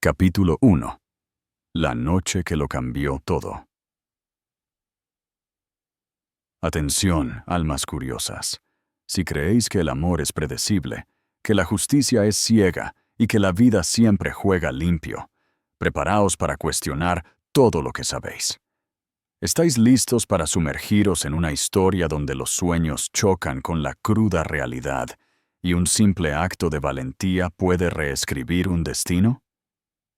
Capítulo 1. La noche que lo cambió todo. Atención, almas curiosas. Si creéis que el amor es predecible, que la justicia es ciega y que la vida siempre juega limpio, preparaos para cuestionar todo lo que sabéis. ¿Estáis listos para sumergiros en una historia donde los sueños chocan con la cruda realidad y un simple acto de valentía puede reescribir un destino?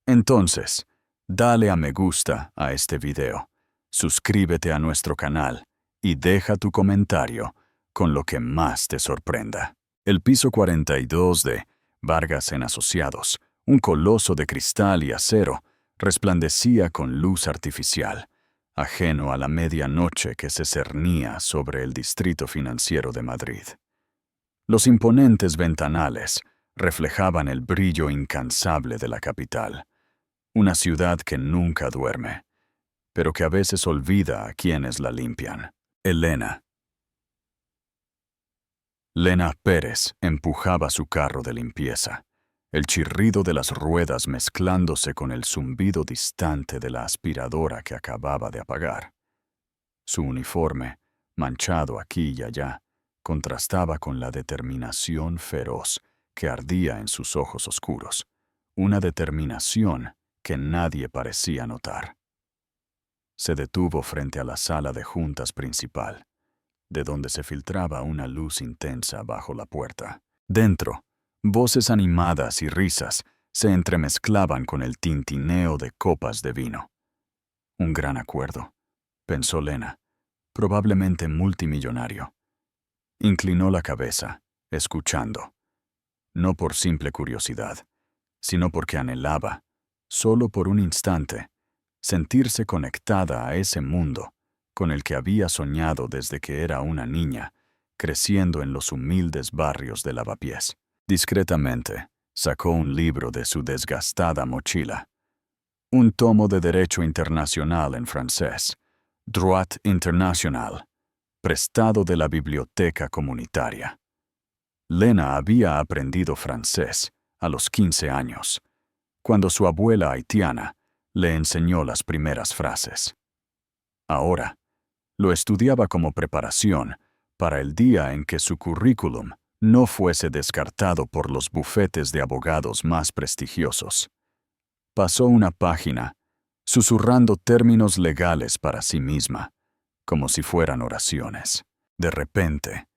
Entonces, dale a me gusta a este video, suscríbete a nuestro canal y deja tu comentario con lo que más te sorprenda. El piso 42 de Vargas en Asociados, un coloso de cristal y acero, resplandecía con luz artificial, ajeno a la medianoche que se cernía sobre el distrito financiero de Madrid. Los imponentes ventanales reflejaban el brillo incansable de la capital. Una ciudad que nunca duerme, pero que a veces olvida a quienes la limpian. Elena. Lena Pérez empujaba su carro de limpieza, el chirrido de las ruedas mezclándose con el zumbido distante de la aspiradora que acababa de apagar. Su uniforme, manchado aquí y allá, contrastaba con la determinación feroz que ardía en sus ojos oscuros, una determinación que nadie parecía notar. Se detuvo frente a la sala de juntas principal, de donde se filtraba una luz intensa bajo la puerta. Dentro, voces animadas y risas se entremezclaban con el tintineo de copas de vino. Un gran acuerdo, pensó Lena, probablemente multimillonario. Inclinó la cabeza, escuchando, no por simple curiosidad, sino porque anhelaba, solo por un instante, sentirse conectada a ese mundo con el que había soñado desde que era una niña, creciendo en los humildes barrios de Lavapiés. Discretamente, sacó un libro de su desgastada mochila. Un tomo de Derecho Internacional en francés, Droit International, prestado de la biblioteca comunitaria. Lena había aprendido francés a los 15 años, cuando su abuela haitiana le enseñó las primeras frases. Ahora, lo estudiaba como preparación para el día en que su currículum no fuese descartado por los bufetes de abogados más prestigiosos. Pasó una página, susurrando términos legales para sí misma, como si fueran oraciones. De repente,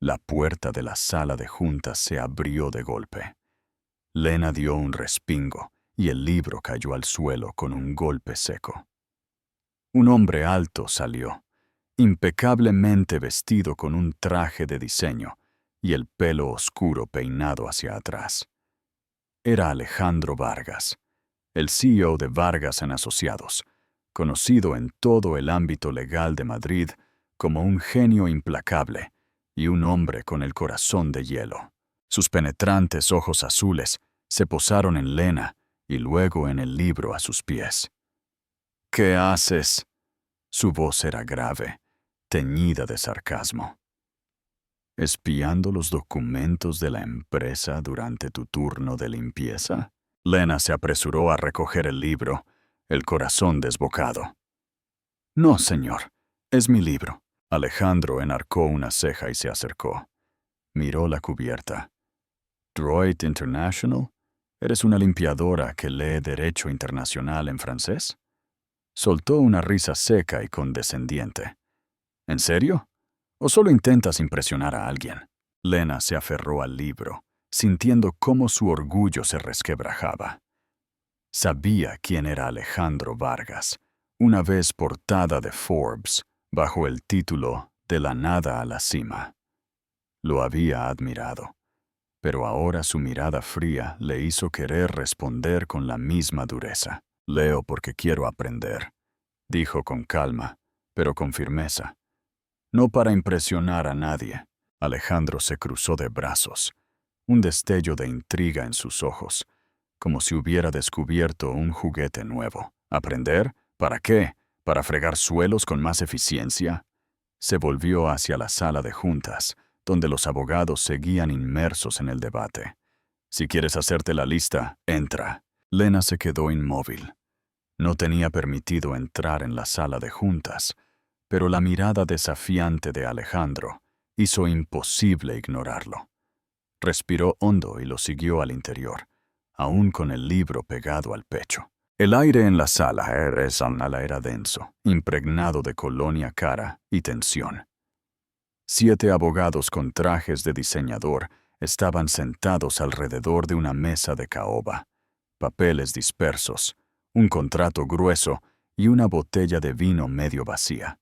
la puerta de la sala de juntas se abrió de golpe. Lena dio un respingo y el libro cayó al suelo con un golpe seco. Un hombre alto salió, impecablemente vestido con un traje de diseño y el pelo oscuro peinado hacia atrás. Era Alejandro Vargas, el CEO de Vargas en Asociados, conocido en todo el ámbito legal de Madrid como un genio implacable y un hombre con el corazón de hielo. Sus penetrantes ojos azules se posaron en Lena y luego en el libro a sus pies. ¿Qué haces? Su voz era grave, teñida de sarcasmo. ¿Espiando los documentos de la empresa durante tu turno de limpieza? Lena se apresuró a recoger el libro, el corazón desbocado. No, señor, es mi libro. Alejandro enarcó una ceja y se acercó. Miró la cubierta. ¿Droit International? ¿Eres una limpiadora que lee Derecho Internacional en francés? Soltó una risa seca y condescendiente. ¿En serio? ¿O solo intentas impresionar a alguien? Lena se aferró al libro, sintiendo cómo su orgullo se resquebrajaba. Sabía quién era Alejandro Vargas, una vez portada de Forbes, bajo el título De la nada a la cima. Lo había admirado, pero ahora su mirada fría le hizo querer responder con la misma dureza. Leo porque quiero aprender, dijo con calma, pero con firmeza. No para impresionar a nadie. Alejandro se cruzó de brazos, un destello de intriga en sus ojos, como si hubiera descubierto un juguete nuevo. ¿Aprender? ¿Para qué? ¿Para fregar suelos con más eficiencia? Se volvió hacia la sala de juntas, donde los abogados seguían inmersos en el debate. Si quieres hacerte la lista, entra. Lena se quedó inmóvil. No tenía permitido entrar en la sala de juntas, pero la mirada desafiante de Alejandro hizo imposible ignorarlo. Respiró hondo y lo siguió al interior, aún con el libro pegado al pecho. El aire en la sala era denso, impregnado de colonia cara y tensión. 7 abogados con trajes de diseñador estaban sentados alrededor de una mesa de caoba, papeles dispersos, un contrato grueso y una botella de vino medio vacía.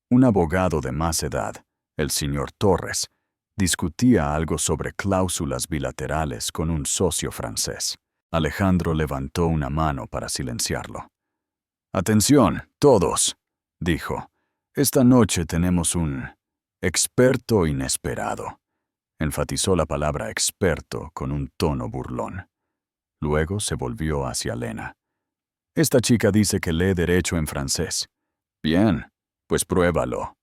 Un abogado de más edad, el señor Torres, discutía algo sobre cláusulas bilaterales con un socio francés. Alejandro levantó una mano para silenciarlo. «Atención, todos», dijo. «Esta noche tenemos un experto inesperado». Enfatizó la palabra experto con un tono burlón. Luego se volvió hacia Lena. «Esta chica dice que lee derecho en francés». «Bien, pues pruébalo».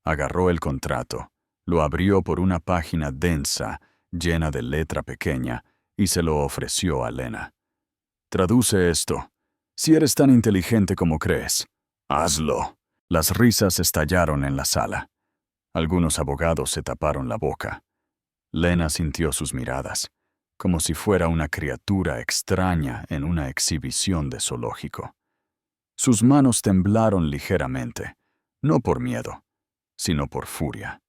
Agarró el contrato, lo abrió por una página densa, llena de letra pequeña, y se lo ofreció a Lena. «Traduce esto. Si eres tan inteligente como crees, hazlo». Las risas estallaron en la sala. Algunos abogados se taparon la boca. Lena sintió sus miradas, como si fuera una criatura extraña en una exhibición de zoológico. Sus manos temblaron ligeramente, no por miedo, sino por furia.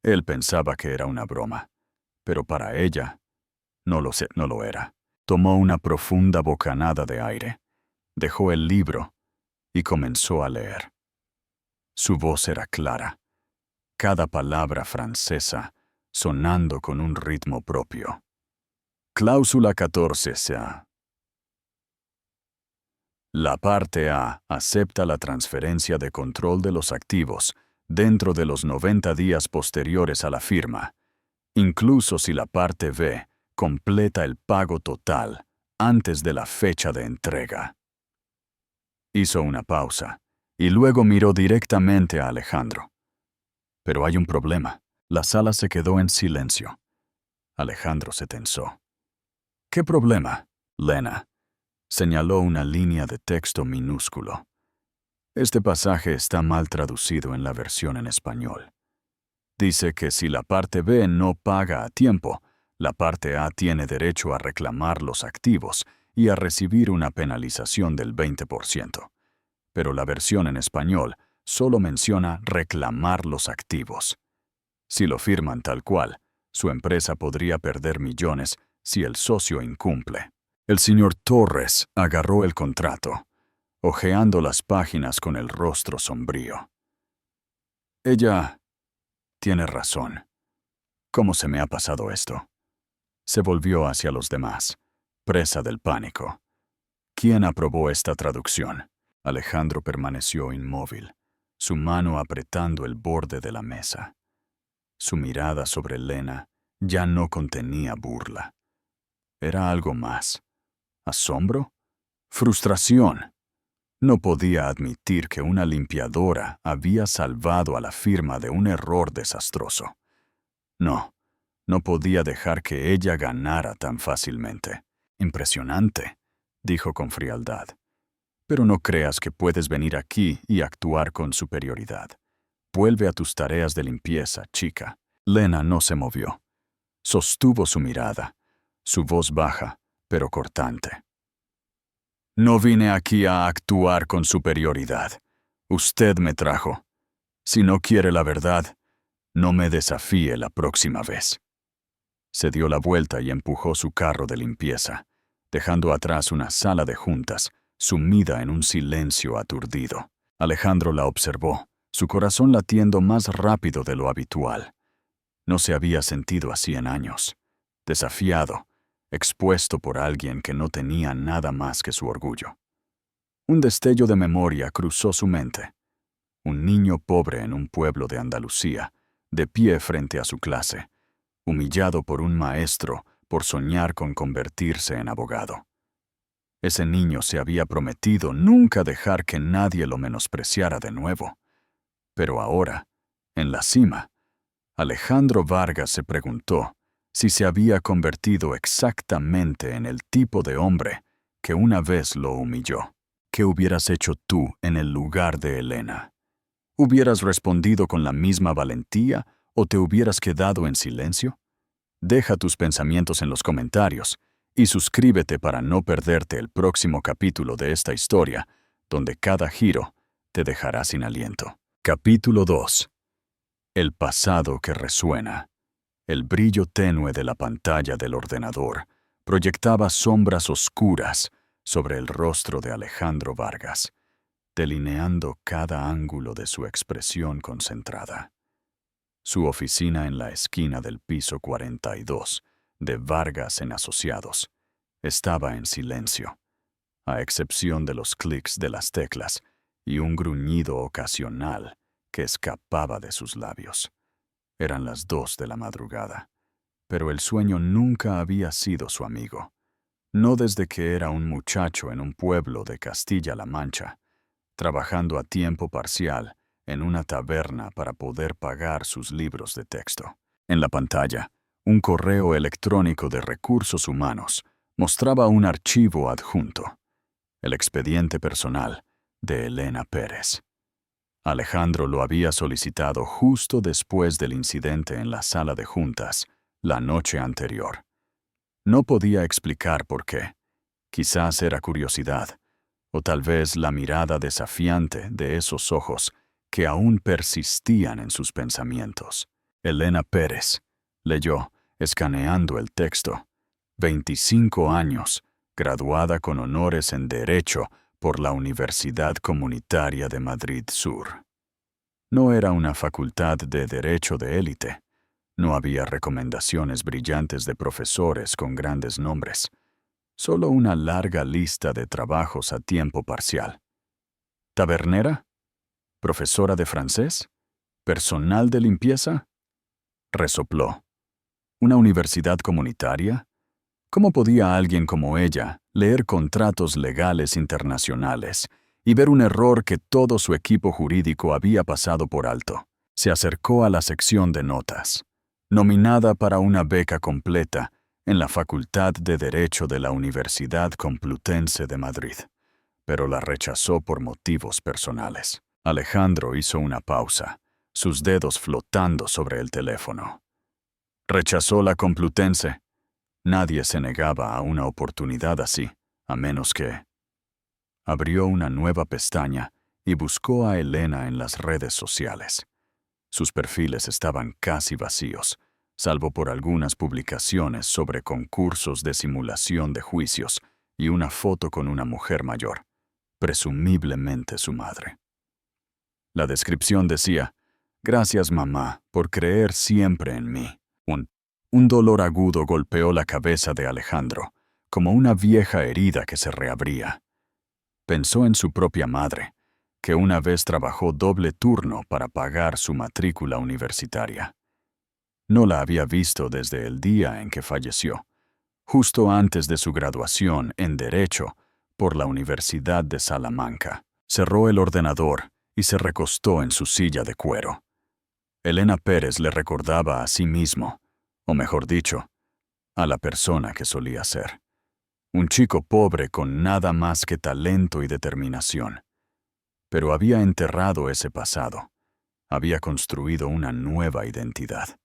Él pensaba que era una broma, pero para ella no lo era. Tomó una profunda bocanada de aire, dejó el libro y comenzó a leer. Su voz era clara, cada palabra francesa sonando con un ritmo propio. Cláusula 14A. La parte A acepta la transferencia de control de los activos dentro de los 90 días posteriores a la firma, incluso si la parte B completa el pago total antes de la fecha de entrega. Hizo una pausa y luego miró directamente a Alejandro. Pero hay un problema. La sala se quedó en silencio. Alejandro se tensó. «¿Qué problema?» Lena señaló una línea de texto minúsculo. «Este pasaje está mal traducido en la versión en español. Dice que si la parte B no paga a tiempo, la parte A tiene derecho a reclamar los activos y a recibir una penalización del 20%. Pero la versión en español solo menciona reclamar los activos. Si lo firman tal cual, su empresa podría perder millones si el socio incumple». El señor Torres agarró el contrato, hojeando las páginas con el rostro sombrío. «Ella tiene razón. ¿Cómo se me ha pasado esto?» Se volvió hacia los demás, presa del pánico. «¿Quién aprobó esta traducción?» Alejandro permaneció inmóvil, su mano apretando el borde de la mesa. Su mirada sobre Lena ya no contenía burla. Era algo más. ¿Asombro? ¿Frustración? No podía admitir que una limpiadora había salvado a la firma de un error desastroso. No podía dejar que ella ganara tan fácilmente. «Impresionante», dijo con frialdad. «Pero no creas que puedes venir aquí y actuar con superioridad. Vuelve a tus tareas de limpieza, chica». Lena no se movió. Sostuvo su mirada, su voz baja, pero cortante. «No vine aquí a actuar con superioridad. Usted me trajo. Si no quiere la verdad, no me desafíe la próxima vez». Se dio la vuelta y empujó su carro de limpieza, dejando atrás una sala de juntas, sumida en un silencio aturdido. Alejandro la observó, su corazón latiendo más rápido de lo habitual. No se había sentido así en años. Desafiado, expuesto por alguien que no tenía nada más que su orgullo. Un destello de memoria cruzó su mente. Un niño pobre en un pueblo de Andalucía, de pie frente a su clase, humillado por un maestro por soñar con convertirse en abogado. Ese niño se había prometido nunca dejar que nadie lo menospreciara de nuevo. Pero ahora, en la cima, Alejandro Vargas se preguntó si se había convertido exactamente en el tipo de hombre que una vez lo humilló. ¿Qué hubieras hecho tú en el lugar de Elena? ¿Hubieras respondido con la misma valentía o te hubieras quedado en silencio? Deja tus pensamientos en los comentarios y suscríbete para no perderte el próximo capítulo de esta historia, donde cada giro te dejará sin aliento. Capítulo 2. El pasado que resuena. El brillo tenue de la pantalla del ordenador proyectaba sombras oscuras sobre el rostro de Alejandro Vargas, delineando cada ángulo de su expresión concentrada. Su oficina en la esquina del piso 42 de Vargas en Asociados estaba en silencio, a excepción de los clics de las teclas y un gruñido ocasional que escapaba de sus labios. Eran las 2 de la madrugada, pero el sueño nunca había sido su amigo, no desde que era un muchacho en un pueblo de Castilla-La Mancha, trabajando a tiempo parcial en una taberna para poder pagar sus libros de texto. En la pantalla, un correo electrónico de Recursos Humanos mostraba un archivo adjunto, el expediente personal de Elena Pérez. Alejandro lo había solicitado justo después del incidente en la sala de juntas, la noche anterior. No podía explicar por qué. Quizás era curiosidad, o tal vez la mirada desafiante de esos ojos que aún persistían en sus pensamientos. Elena Pérez, leyó, escaneando el texto. 25 años, graduada con honores en Derecho por la Universidad Comunitaria de Madrid Sur. No era una facultad de derecho de élite. No había recomendaciones brillantes de profesores con grandes nombres. Solo una larga lista de trabajos a tiempo parcial. ¿Tabernera? ¿Profesora de francés? ¿Personal de limpieza? Resopló. ¿Una universidad comunitaria? ¿Cómo podía alguien como ella leer contratos legales internacionales y ver un error que todo su equipo jurídico había pasado por alto? Se acercó a la sección de notas. Nominada para una beca completa en la Facultad de Derecho de la Universidad Complutense de Madrid, pero la rechazó por motivos personales. Alejandro hizo una pausa, sus dedos flotando sobre el teléfono. ¿Rechazó la Complutense? Nadie se negaba a una oportunidad así, a menos que... Abrió una nueva pestaña y buscó a Elena en las redes sociales. Sus perfiles estaban casi vacíos, salvo por algunas publicaciones sobre concursos de simulación de juicios y una foto con una mujer mayor, presumiblemente su madre. La descripción decía: «Gracias, mamá, por creer siempre en mí». Un dolor agudo golpeó la cabeza de Alejandro, como una vieja herida que se reabría. Pensó en su propia madre, que una vez trabajó doble turno para pagar su matrícula universitaria. No la había visto desde el día en que falleció, justo antes de su graduación en Derecho por la Universidad de Salamanca. Cerró el ordenador y se recostó en su silla de cuero. Elena Pérez le recordaba a sí mismo, o mejor dicho, a la persona que solía ser. Un chico pobre con nada más que talento y determinación. Pero había enterrado ese pasado. Había construido una nueva identidad.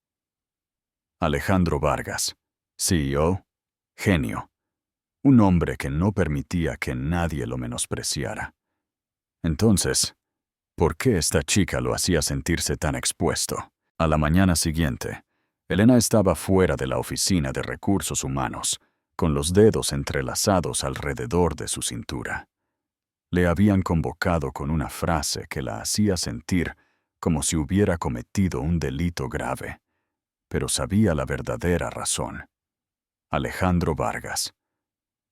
Alejandro Vargas, CEO, genio. Un hombre que no permitía que nadie lo menospreciara. Entonces, ¿por qué esta chica lo hacía sentirse tan expuesto? A la mañana siguiente, Elena estaba fuera de la oficina de Recursos Humanos, con los dedos entrelazados alrededor de su cintura. Le habían convocado con una frase que la hacía sentir como si hubiera cometido un delito grave, pero sabía la verdadera razón. Alejandro Vargas.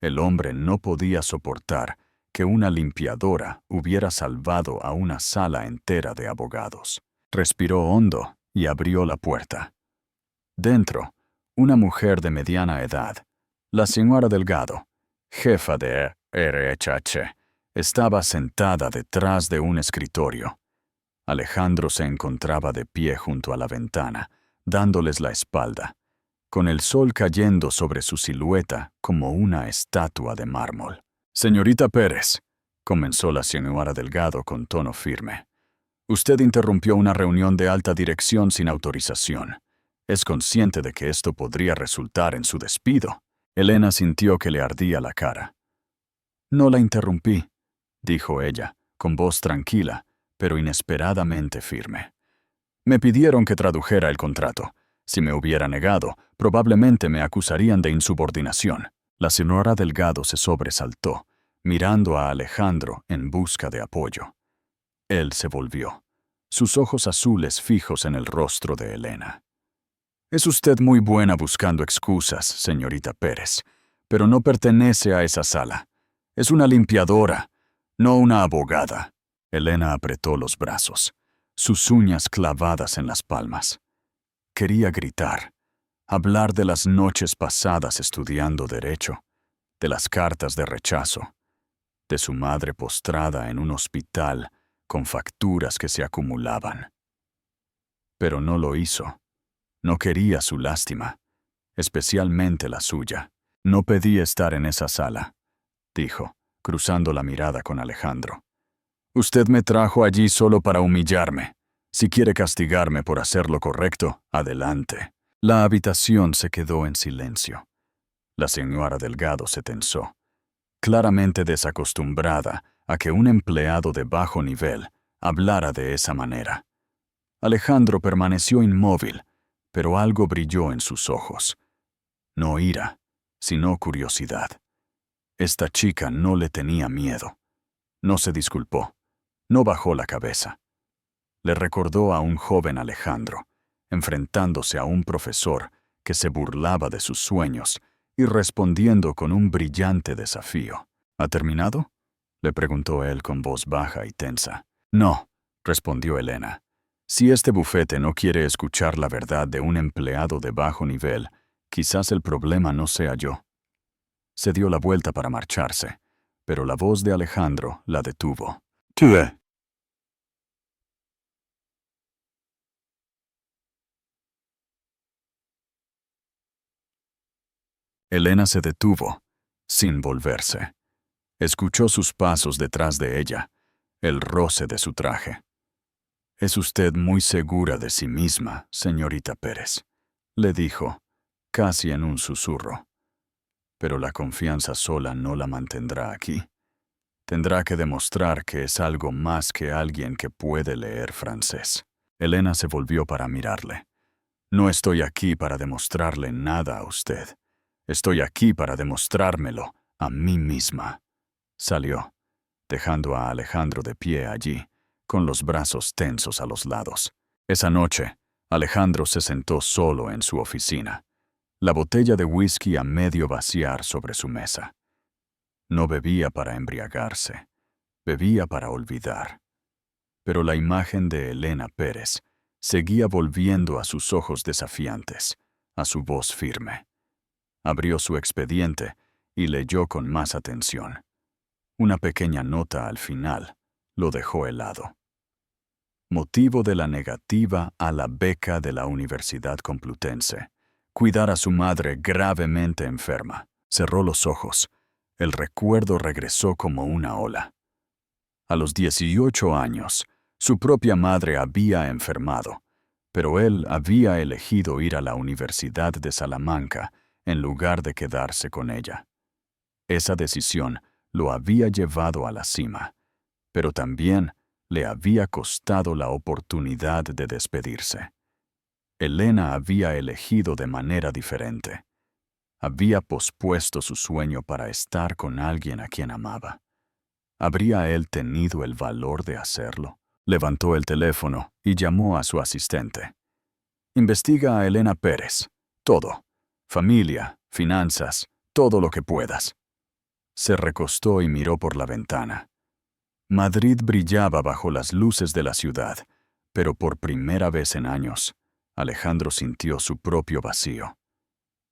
El hombre no podía soportar que una limpiadora hubiera salvado a una sala entera de abogados. Respiró hondo y abrió la puerta. Dentro, una mujer de mediana edad, la señora Delgado, jefa de RHH, estaba sentada detrás de un escritorio. Alejandro se encontraba de pie junto a la ventana, dándoles la espalda, con el sol cayendo sobre su silueta como una estatua de mármol. «Señorita Pérez», comenzó la señora Delgado con tono firme, «usted interrumpió una reunión de alta dirección sin autorización. ¿Es consciente de que esto podría resultar en su despido?» Elena sintió que le ardía la cara. «No la interrumpí», dijo ella, con voz tranquila, pero inesperadamente firme. «Me pidieron que tradujera el contrato. Si me hubiera negado, probablemente me acusarían de insubordinación». La señora Delgado se sobresaltó, mirando a Alejandro en busca de apoyo. Él se volvió, sus ojos azules fijos en el rostro de Elena. «Es usted muy buena buscando excusas, señorita Pérez, pero no pertenece a esa sala. Es una limpiadora, no una abogada». Elena apretó los brazos, sus uñas clavadas en las palmas. Quería gritar, hablar de las noches pasadas estudiando derecho, de las cartas de rechazo, de su madre postrada en un hospital con facturas que se acumulaban. Pero no lo hizo. No quería su lástima, especialmente la suya. «No pedí estar en esa sala», dijo, cruzando la mirada con Alejandro. «Usted me trajo allí solo para humillarme. Si quiere castigarme por hacer lo correcto, adelante». La habitación se quedó en silencio. La señora Delgado se tensó, claramente desacostumbrada a que un empleado de bajo nivel hablara de esa manera. Alejandro permaneció inmóvil, pero algo brilló en sus ojos. No ira, sino curiosidad. Esta chica no le tenía miedo. No se disculpó, no bajó la cabeza. Le recordó a un joven Alejandro, enfrentándose a un profesor que se burlaba de sus sueños y respondiendo con un brillante desafío. «¿Ha terminado?», le preguntó él con voz baja y tensa. «No», respondió Elena. «Si este bufete no quiere escuchar la verdad de un empleado de bajo nivel, quizás el problema no sea yo». Se dio la vuelta para marcharse, pero la voz de Alejandro la detuvo. «Tú, Elena se detuvo, sin volverse. Escuchó sus pasos detrás de ella, el roce de su traje. «Es usted muy segura de sí misma, señorita Pérez», le dijo, casi en un susurro. «Pero la confianza sola no la mantendrá aquí. Tendrá que demostrar que es algo más que alguien que puede leer francés». Elena se volvió para mirarle. «No estoy aquí para demostrarle nada a usted. Estoy aquí para demostrármelo a mí misma». Salió, dejando a Alejandro de pie allí, con los brazos tensos a los lados. Esa noche, Alejandro se sentó solo en su oficina, la botella de whisky a medio vaciar sobre su mesa. No bebía para embriagarse, bebía para olvidar. Pero la imagen de Elena Pérez seguía volviendo a sus ojos desafiantes, a su voz firme. Abrió su expediente y leyó con más atención. Una pequeña nota al final lo dejó helado. Motivo de la negativa a la beca de la Universidad Complutense. Cuidar a su madre gravemente enferma. Cerró los ojos. El recuerdo regresó como una ola. A los 18 años, su propia madre había enfermado, pero él había elegido ir a la Universidad de Salamanca en lugar de quedarse con ella. Esa decisión lo había llevado a la cima, pero también le había costado la oportunidad de despedirse. Elena había elegido de manera diferente. Había pospuesto su sueño para estar con alguien a quien amaba. ¿Habría él tenido el valor de hacerlo? Levantó el teléfono y llamó a su asistente. «Investiga a Elena Pérez. Todo. Familia, finanzas, todo lo que puedas». Se recostó y miró por la ventana. Madrid brillaba bajo las luces de la ciudad, pero por primera vez en años, Alejandro sintió su propio vacío.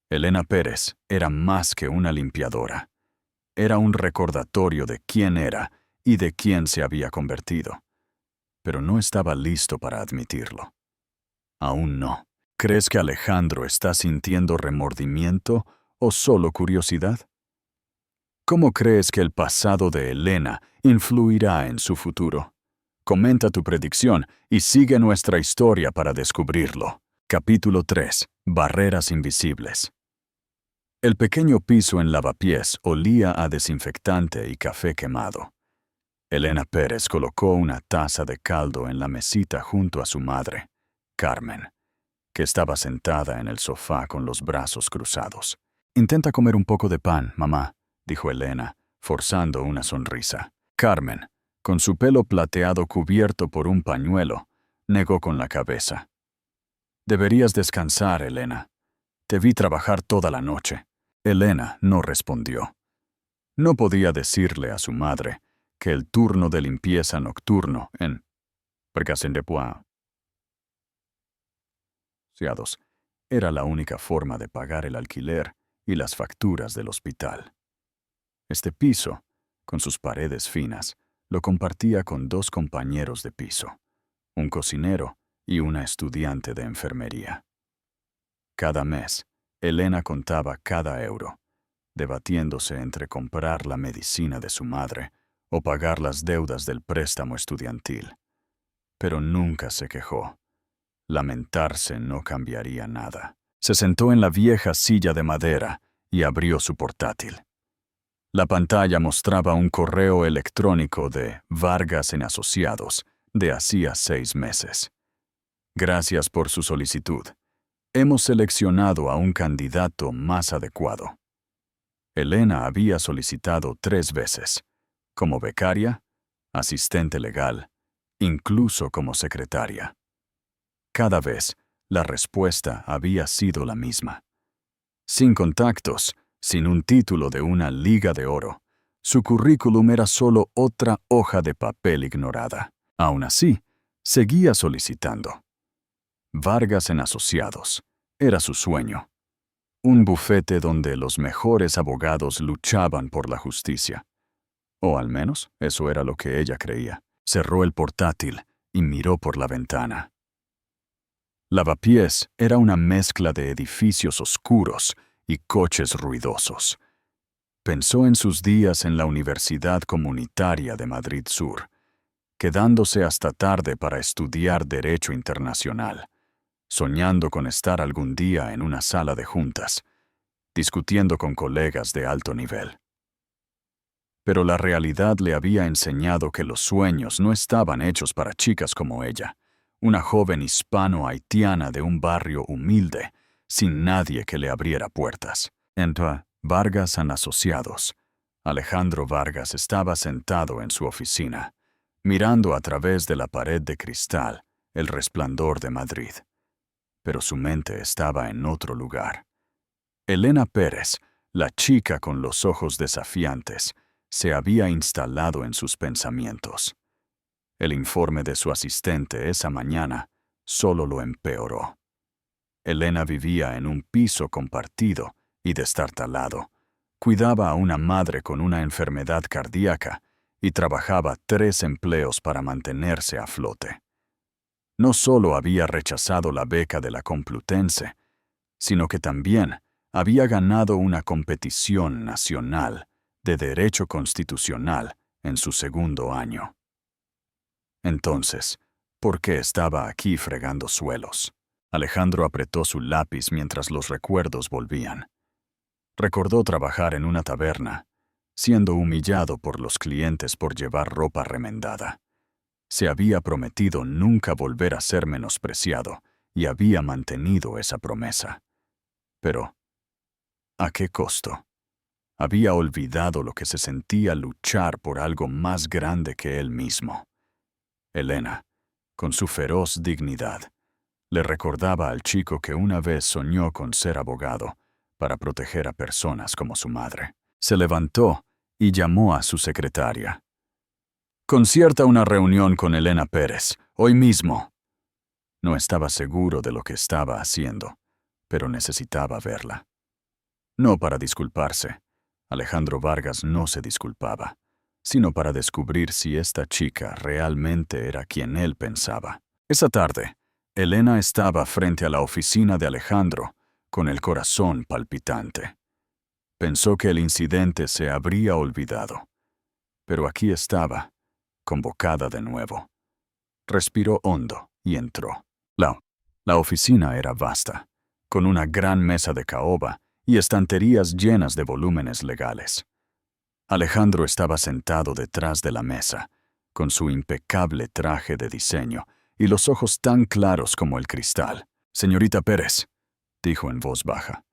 Elena Pérez era más que una limpiadora. Era un recordatorio de quién era y de quién se había convertido. Pero no estaba listo para admitirlo. Aún no. ¿Crees que Alejandro está sintiendo remordimiento o solo curiosidad? ¿Cómo crees que el pasado de Elena influirá en su futuro? Comenta tu predicción y sigue nuestra historia para descubrirlo. Capítulo 3. Barreras invisibles. El pequeño piso en lavapiés olía a desinfectante y café quemado. Elena Pérez colocó una taza de caldo en la mesita junto a su madre, Carmen, que estaba sentada en el sofá con los brazos cruzados. «Intenta comer un poco de pan, mamá», dijo Elena, forzando una sonrisa. Carmen, con su pelo plateado cubierto por un pañuelo, negó con la cabeza. «Deberías descansar, Elena. Te vi trabajar toda la noche». Elena no respondió. No podía decirle a su madre que el turno de limpieza nocturno en Percasen de Poix era la única forma de pagar el alquiler y las facturas del hospital. Este piso, con sus paredes finas, lo compartía con 2 compañeros de piso, un cocinero y una estudiante de enfermería. Cada mes, Elena contaba cada euro, debatiéndose entre comprar la medicina de su madre o pagar las deudas del préstamo estudiantil. Pero nunca se quejó. Lamentarse no cambiaría nada. Se sentó en la vieja silla de madera y abrió su portátil. La pantalla mostraba un correo electrónico de Vargas en Asociados de hacía 6 meses. «Gracias por su solicitud. Hemos seleccionado a un candidato más adecuado». Elena había solicitado 3 veces, como becaria, asistente legal, incluso como secretaria. Cada vez, la respuesta había sido la misma. Sin contactos, sin un título de una liga de oro, su currículum era solo otra hoja de papel ignorada. Aún así, seguía solicitando. Vargas en Asociados era su sueño. Un bufete donde los mejores abogados luchaban por la justicia. O al menos eso era lo que ella creía. Cerró el portátil y miró por la ventana. Lavapiés era una mezcla de edificios oscuros y coches ruidosos. Pensó en sus días en la Universidad Comunitaria de Madrid Sur, quedándose hasta tarde para estudiar Derecho Internacional, soñando con estar algún día en una sala de juntas, discutiendo con colegas de alto nivel. Pero la realidad le había enseñado que los sueños no estaban hechos para chicas como ella, una joven hispano-haitiana de un barrio humilde, sin nadie que le abriera puertas. Entre Vargas en Asociados, Alejandro Vargas estaba sentado en su oficina, mirando a través de la pared de cristal el resplandor de Madrid. Pero su mente estaba en otro lugar. Elena Pérez, la chica con los ojos desafiantes, se había instalado en sus pensamientos. El informe de su asistente esa mañana solo lo empeoró. Elena vivía en un piso compartido y destartalado, cuidaba a una madre con una enfermedad cardíaca y trabajaba 3 empleos para mantenerse a flote. No solo había rechazado la beca de la Complutense, sino que también había ganado una competición nacional de Derecho Constitucional en su 2.º año. Entonces, ¿por qué estaba aquí fregando suelos? Alejandro apretó su lápiz mientras los recuerdos volvían. Recordó trabajar en una taberna, siendo humillado por los clientes por llevar ropa remendada. Se había prometido nunca volver a ser menospreciado y había mantenido esa promesa. Pero, ¿a qué costo? Había olvidado lo que se sentía luchar por algo más grande que él mismo. Elena, con su feroz dignidad, le recordaba al chico que una vez soñó con ser abogado para proteger a personas como su madre. Se levantó y llamó a su secretaria. «Concierta una reunión con Elena Pérez, hoy mismo». No estaba seguro de lo que estaba haciendo, pero necesitaba verla. No para disculparse. Alejandro Vargas no se disculpaba, sino para descubrir si esta chica realmente era quien él pensaba. Esa tarde, Elena estaba frente a la oficina de Alejandro, con el corazón palpitante. Pensó que el incidente se habría olvidado. Pero aquí estaba, convocada de nuevo. Respiró hondo y entró. La oficina era vasta, con una gran mesa de caoba y estanterías llenas de volúmenes legales. Alejandro estaba sentado detrás de la mesa, con su impecable traje de diseño y los ojos tan claros como el cristal. «Señorita Pérez», dijo en voz baja.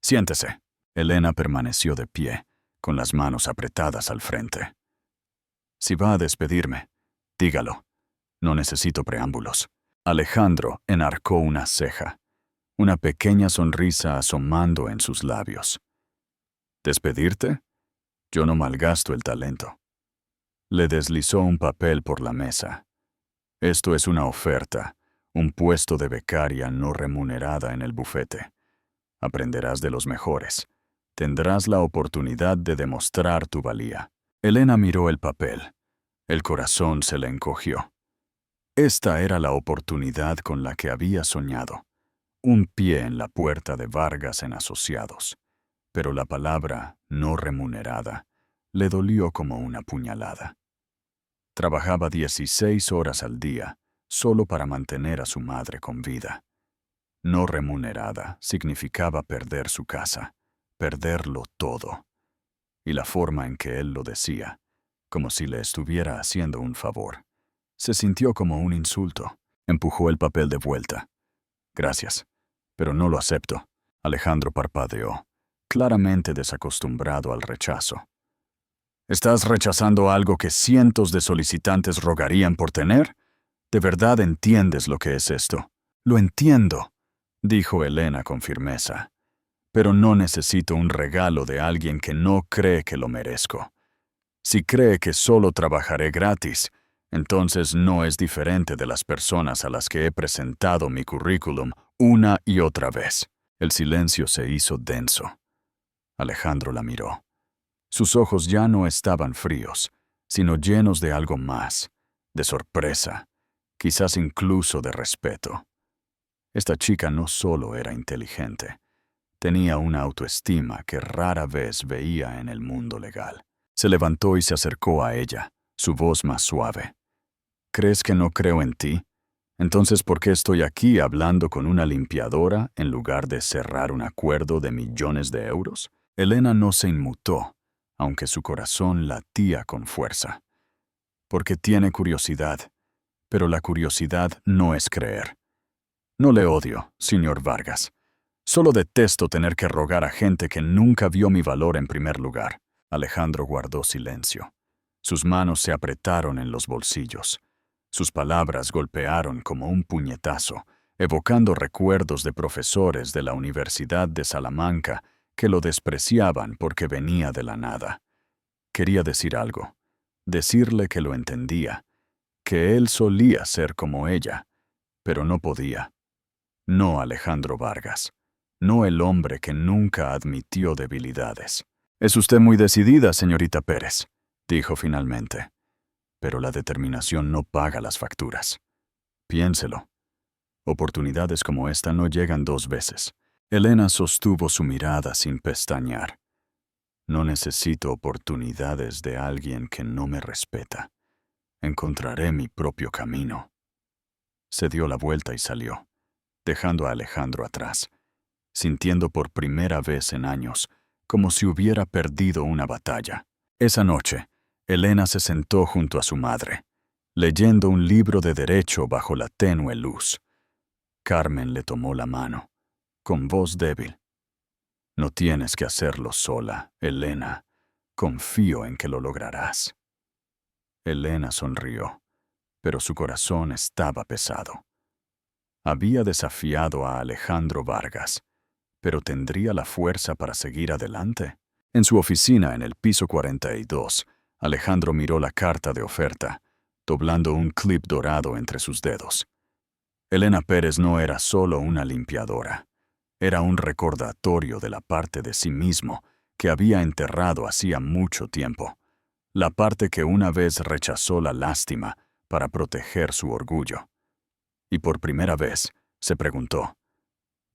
«Siéntese». Elena permaneció de pie, con las manos apretadas al frente. «Si va a despedirme, dígalo. No necesito preámbulos». Alejandro enarcó una ceja, una pequeña sonrisa asomando en sus labios. «¿Despedirte? Yo no malgasto el talento». Le deslizó un papel por la mesa. «Esto es una oferta, un puesto de becaria no remunerada en el bufete. Aprenderás de los mejores. Tendrás la oportunidad de demostrar tu valía». Elena miró el papel. El corazón se le encogió. Esta era la oportunidad con la que había soñado. Un pie en la puerta de Vargas en Asociados. Pero la palabra «no remunerada» le dolió como una puñalada. Trabajaba 16 horas al día, solo para mantener a su madre con vida. No remunerada significaba perder su casa, perderlo todo. Y la forma en que él lo decía, como si le estuviera haciendo un favor, se sintió como un insulto. Empujó el papel de vuelta. «Gracias, pero no lo acepto». Alejandro parpadeó, claramente desacostumbrado al rechazo. «¿Estás rechazando algo que cientos de solicitantes rogarían por tener? ¿De verdad entiendes lo que es esto?» «Lo entiendo», dijo Elena con firmeza. «Pero no necesito un regalo de alguien que no cree que lo merezco. Si cree que solo trabajaré gratis, entonces no es diferente de las personas a las que he presentado mi currículum una y otra vez». El silencio se hizo denso. Alejandro la miró. Sus ojos ya no estaban fríos, sino llenos de algo más, de sorpresa, quizás incluso de respeto. Esta chica no solo era inteligente, tenía una autoestima que rara vez veía en el mundo legal. Se levantó y se acercó a ella, su voz más suave. «¿Crees que no creo en ti? Entonces, ¿por qué estoy aquí hablando con una limpiadora en lugar de cerrar un acuerdo de millones de euros?» Elena no se inmutó, aunque su corazón latía con fuerza. «Porque tiene curiosidad, pero la curiosidad no es creer. No le odio, señor Vargas. Solo detesto tener que rogar a gente que nunca vio mi valor en primer lugar». Alejandro guardó silencio. Sus manos se apretaron en los bolsillos. Sus palabras golpearon como un puñetazo, evocando recuerdos de profesores de la Universidad de Salamanca que lo despreciaban porque venía de la nada. Quería decir algo, decirle que lo entendía, que él solía ser como ella, pero no podía. No Alejandro Vargas, no el hombre que nunca admitió debilidades. «Es usted muy decidida, señorita Pérez», dijo finalmente. «Pero la determinación no paga las facturas. Piénselo. Oportunidades como esta no llegan dos veces». Elena sostuvo su mirada sin pestañear. «No necesito oportunidades de alguien que no me respeta. Encontraré mi propio camino». Se dio la vuelta y salió, dejando a Alejandro atrás, sintiendo por primera vez en años como si hubiera perdido una batalla. Esa noche, Elena se sentó junto a su madre, leyendo un libro de derecho bajo la tenue luz. Carmen le tomó la mano, con voz débil. «No tienes que hacerlo sola, Elena. Confío en que lo lograrás». Elena sonrió, pero su corazón estaba pesado. Había desafiado a Alejandro Vargas, pero ¿tendría la fuerza para seguir adelante? En su oficina en el piso 42, Alejandro miró la carta de oferta, doblando un clip dorado entre sus dedos. Elena Pérez no era solo una limpiadora. Era un recordatorio de la parte de sí mismo que había enterrado hacía mucho tiempo, la parte que una vez rechazó la lástima para proteger su orgullo. Y por primera vez, se preguntó,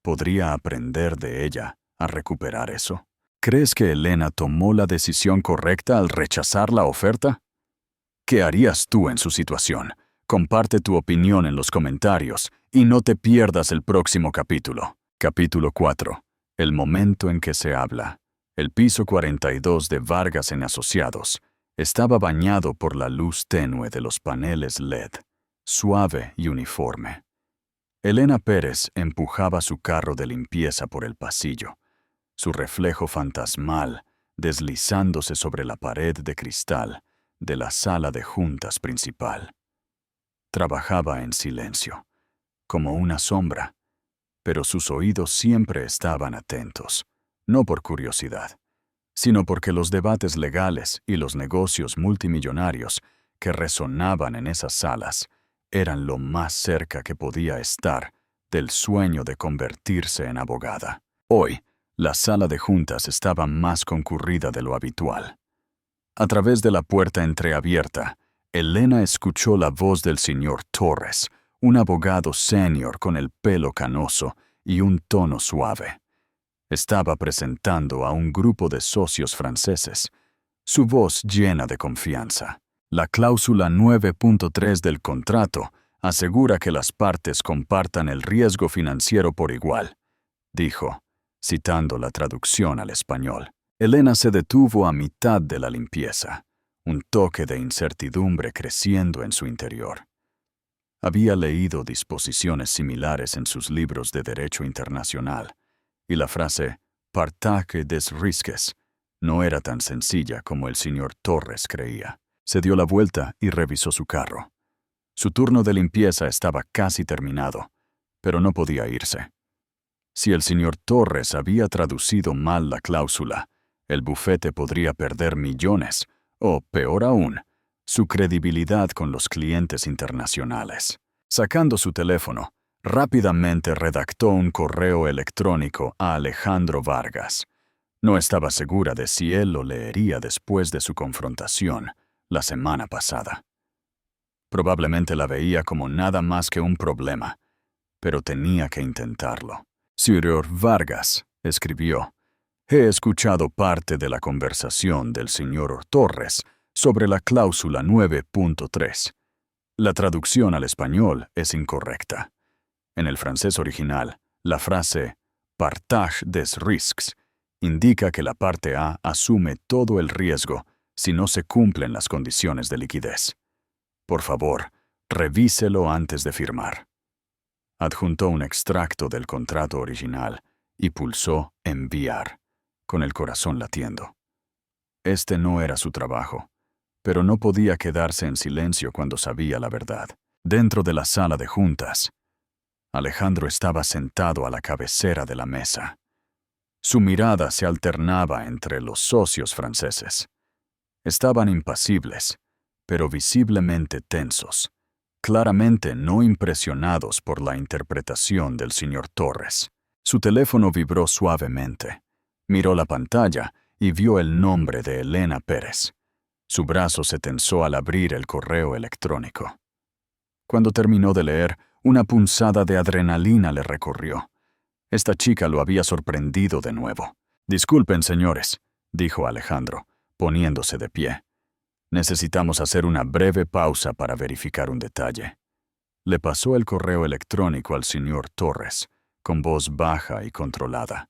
¿podría aprender de ella a recuperar eso? ¿Crees que Elena tomó la decisión correcta al rechazar la oferta? ¿Qué harías tú en su situación? Comparte tu opinión en los comentarios y no te pierdas el próximo capítulo. Capítulo 4. El momento en que se habla. El piso 42 de Vargas en Asociados estaba bañado por la luz tenue de los paneles LED, suave y uniforme. Elena Pérez empujaba su carro de limpieza por el pasillo, su reflejo fantasmal deslizándose sobre la pared de cristal de la sala de juntas principal. Trabajaba en silencio, como una sombra, pero sus oídos siempre estaban atentos, no por curiosidad, sino porque los debates legales y los negocios multimillonarios que resonaban en esas salas eran lo más cerca que podía estar del sueño de convertirse en abogada. Hoy, la sala de juntas estaba más concurrida de lo habitual. A través de la puerta entreabierta, Elena escuchó la voz del señor Torres, un abogado senior con el pelo canoso y un tono suave. Estaba presentando a un grupo de socios franceses, su voz llena de confianza. La cláusula 9.3 del contrato asegura que las partes compartan el riesgo financiero por igual, dijo, citando la traducción al español. Elena se detuvo a mitad de la limpieza, un toque de incertidumbre creciendo en su interior. Había leído disposiciones similares en sus libros de derecho internacional, y la frase «partage des risques» no era tan sencilla como el señor Torres creía. Se dio la vuelta y revisó su carro. Su turno de limpieza estaba casi terminado, pero no podía irse. Si el señor Torres había traducido mal la cláusula, el bufete podría perder millones, o, peor aún, su credibilidad con los clientes internacionales. Sacando su teléfono, rápidamente redactó un correo electrónico a Alejandro Vargas. No estaba segura de si él lo leería después de su confrontación la semana pasada. Probablemente la veía como nada más que un problema, pero tenía que intentarlo. Señor Vargas, escribió, he escuchado parte de la conversación del señor Torres sobre la cláusula 9.3. La traducción al español es incorrecta. En el francés original, la frase «partage des risques» indica que la parte A asume todo el riesgo si no se cumplen las condiciones de liquidez. Por favor, revíselo antes de firmar. Adjuntó un extracto del contrato original y pulsó «enviar», con el corazón latiendo. Este no era su trabajo, pero no podía quedarse en silencio cuando sabía la verdad. Dentro de la sala de juntas, Alejandro estaba sentado a la cabecera de la mesa. Su mirada se alternaba entre los socios franceses. Estaban impasibles, pero visiblemente tensos, claramente no impresionados por la interpretación del señor Torres. Su teléfono vibró suavemente. Miró la pantalla y vio el nombre de Elena Pérez. Su brazo se tensó al abrir el correo electrónico. Cuando terminó de leer, una punzada de adrenalina le recorrió. Esta chica lo había sorprendido de nuevo. «Disculpen, señores», dijo Alejandro, poniéndose de pie. «Necesitamos hacer una breve pausa para verificar un detalle». Le pasó el correo electrónico al señor Torres, con voz baja y controlada.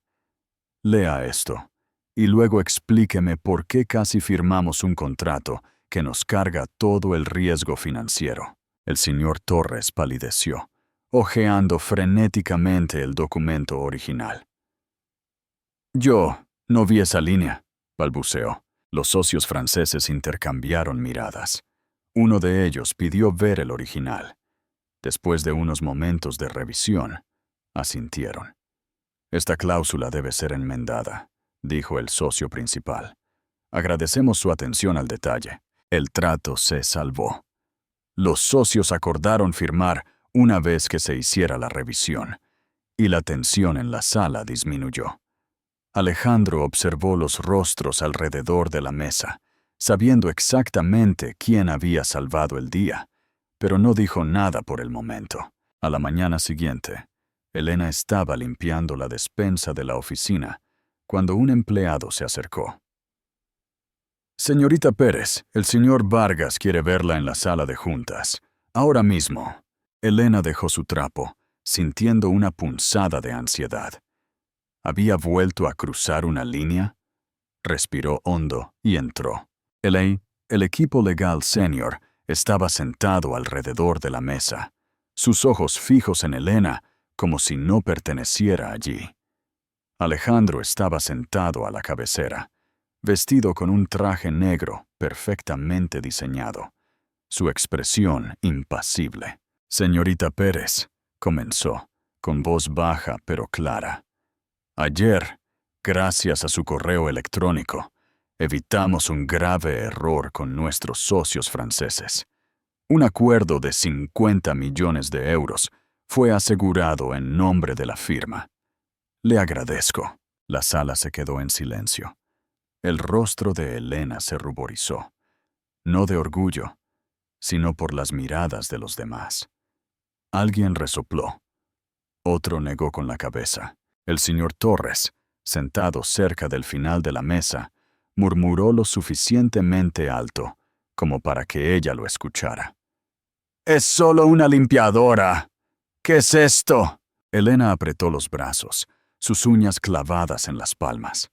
«Lea esto, y luego explíqueme por qué casi firmamos un contrato que nos carga todo el riesgo financiero». El señor Torres palideció, hojeando frenéticamente el documento original. «Yo no vi esa línea», balbuceó. Los socios franceses intercambiaron miradas. Uno de ellos pidió ver el original. Después de unos momentos de revisión, asintieron. «Esta cláusula debe ser enmendada», dijo el socio principal. «Agradecemos su atención al detalle». El trato se salvó. Los socios acordaron firmar una vez que se hiciera la revisión, y la tensión en la sala disminuyó. Alejandro observó los rostros alrededor de la mesa, sabiendo exactamente quién había salvado el día, pero no dijo nada por el momento. A la mañana siguiente, Elena estaba limpiando la despensa de la oficina cuando un empleado se acercó. Señorita Pérez, el señor Vargas quiere verla en la sala de juntas. Ahora mismo. Elena dejó su trapo, sintiendo una punzada de ansiedad. ¿Había vuelto a cruzar una línea? Respiró hondo y entró. El equipo legal senior, estaba sentado alrededor de la mesa, sus ojos fijos en Elena, como si no perteneciera allí. Alejandro estaba sentado a la cabecera, vestido con un traje negro perfectamente diseñado, su expresión impasible. Señorita Pérez, comenzó, con voz baja pero clara. Ayer, gracias a su correo electrónico, evitamos un grave error con nuestros socios franceses. Un acuerdo de 50 millones de euros fue asegurado en nombre de la firma. Le agradezco. La sala se quedó en silencio. El rostro de Elena se ruborizó, no de orgullo, sino por las miradas de los demás. Alguien resopló. Otro negó con la cabeza. El señor Torres, sentado cerca del final de la mesa, murmuró lo suficientemente alto como para que ella lo escuchara. «¡Es solo una limpiadora! ¿Qué es esto?» Elena apretó los brazos, sus uñas clavadas en las palmas.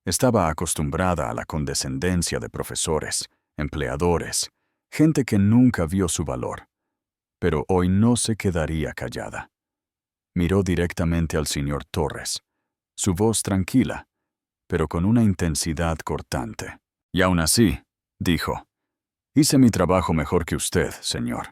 Estaba acostumbrada a la condescendencia de profesores, empleadores, gente que nunca vio su valor. Pero hoy no se quedaría callada. Miró directamente al señor Torres, su voz tranquila, pero con una intensidad cortante. «Y aún así», dijo, «hice mi trabajo mejor que usted, señor.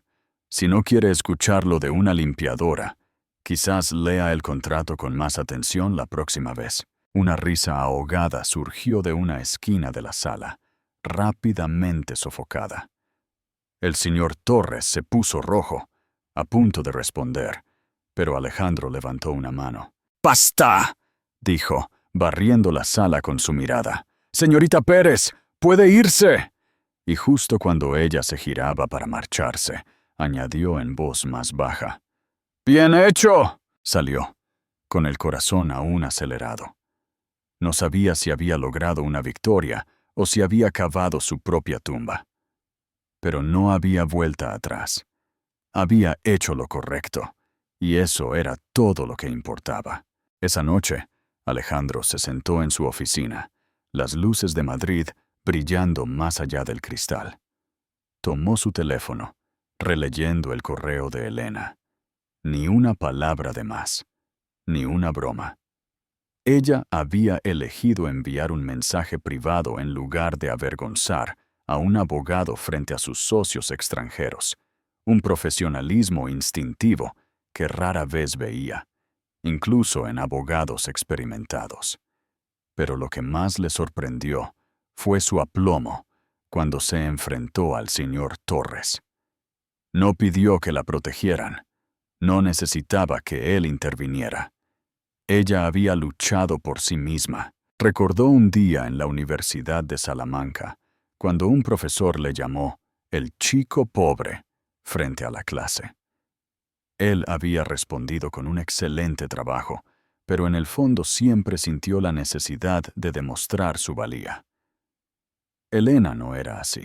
Si no quiere escucharlo de una limpiadora, quizás lea el contrato con más atención la próxima vez». Una risa ahogada surgió de una esquina de la sala, rápidamente sofocada. El señor Torres se puso rojo, a punto de responder, pero Alejandro levantó una mano. «¡Basta!», dijo, barriendo la sala con su mirada. «Señorita Pérez, puede irse». Y justo cuando ella se giraba para marcharse, añadió en voz más baja. «¡Bien hecho!», salió, con el corazón aún acelerado. No sabía si había logrado una victoria o si había cavado su propia tumba. Pero no había vuelta atrás. Había hecho lo correcto, y eso era todo lo que importaba. Esa noche, Alejandro se sentó en su oficina, las luces de Madrid brillando más allá del cristal. Tomó su teléfono, releyendo el correo de Elena. Ni una palabra de más, ni una broma. Ella había elegido enviar un mensaje privado en lugar de avergonzar a un abogado frente a sus socios extranjeros, un profesionalismo instintivo que rara vez veía, incluso en abogados experimentados. Pero lo que más le sorprendió fue su aplomo cuando se enfrentó al señor Torres. No pidió que la protegieran, no necesitaba que él interviniera. Ella había luchado por sí misma. Recordó un día en la Universidad de Salamanca, cuando un profesor le llamó «el chico pobre» frente a la clase. Él había respondido con un excelente trabajo, pero en el fondo siempre sintió la necesidad de demostrar su valía. Elena no era así.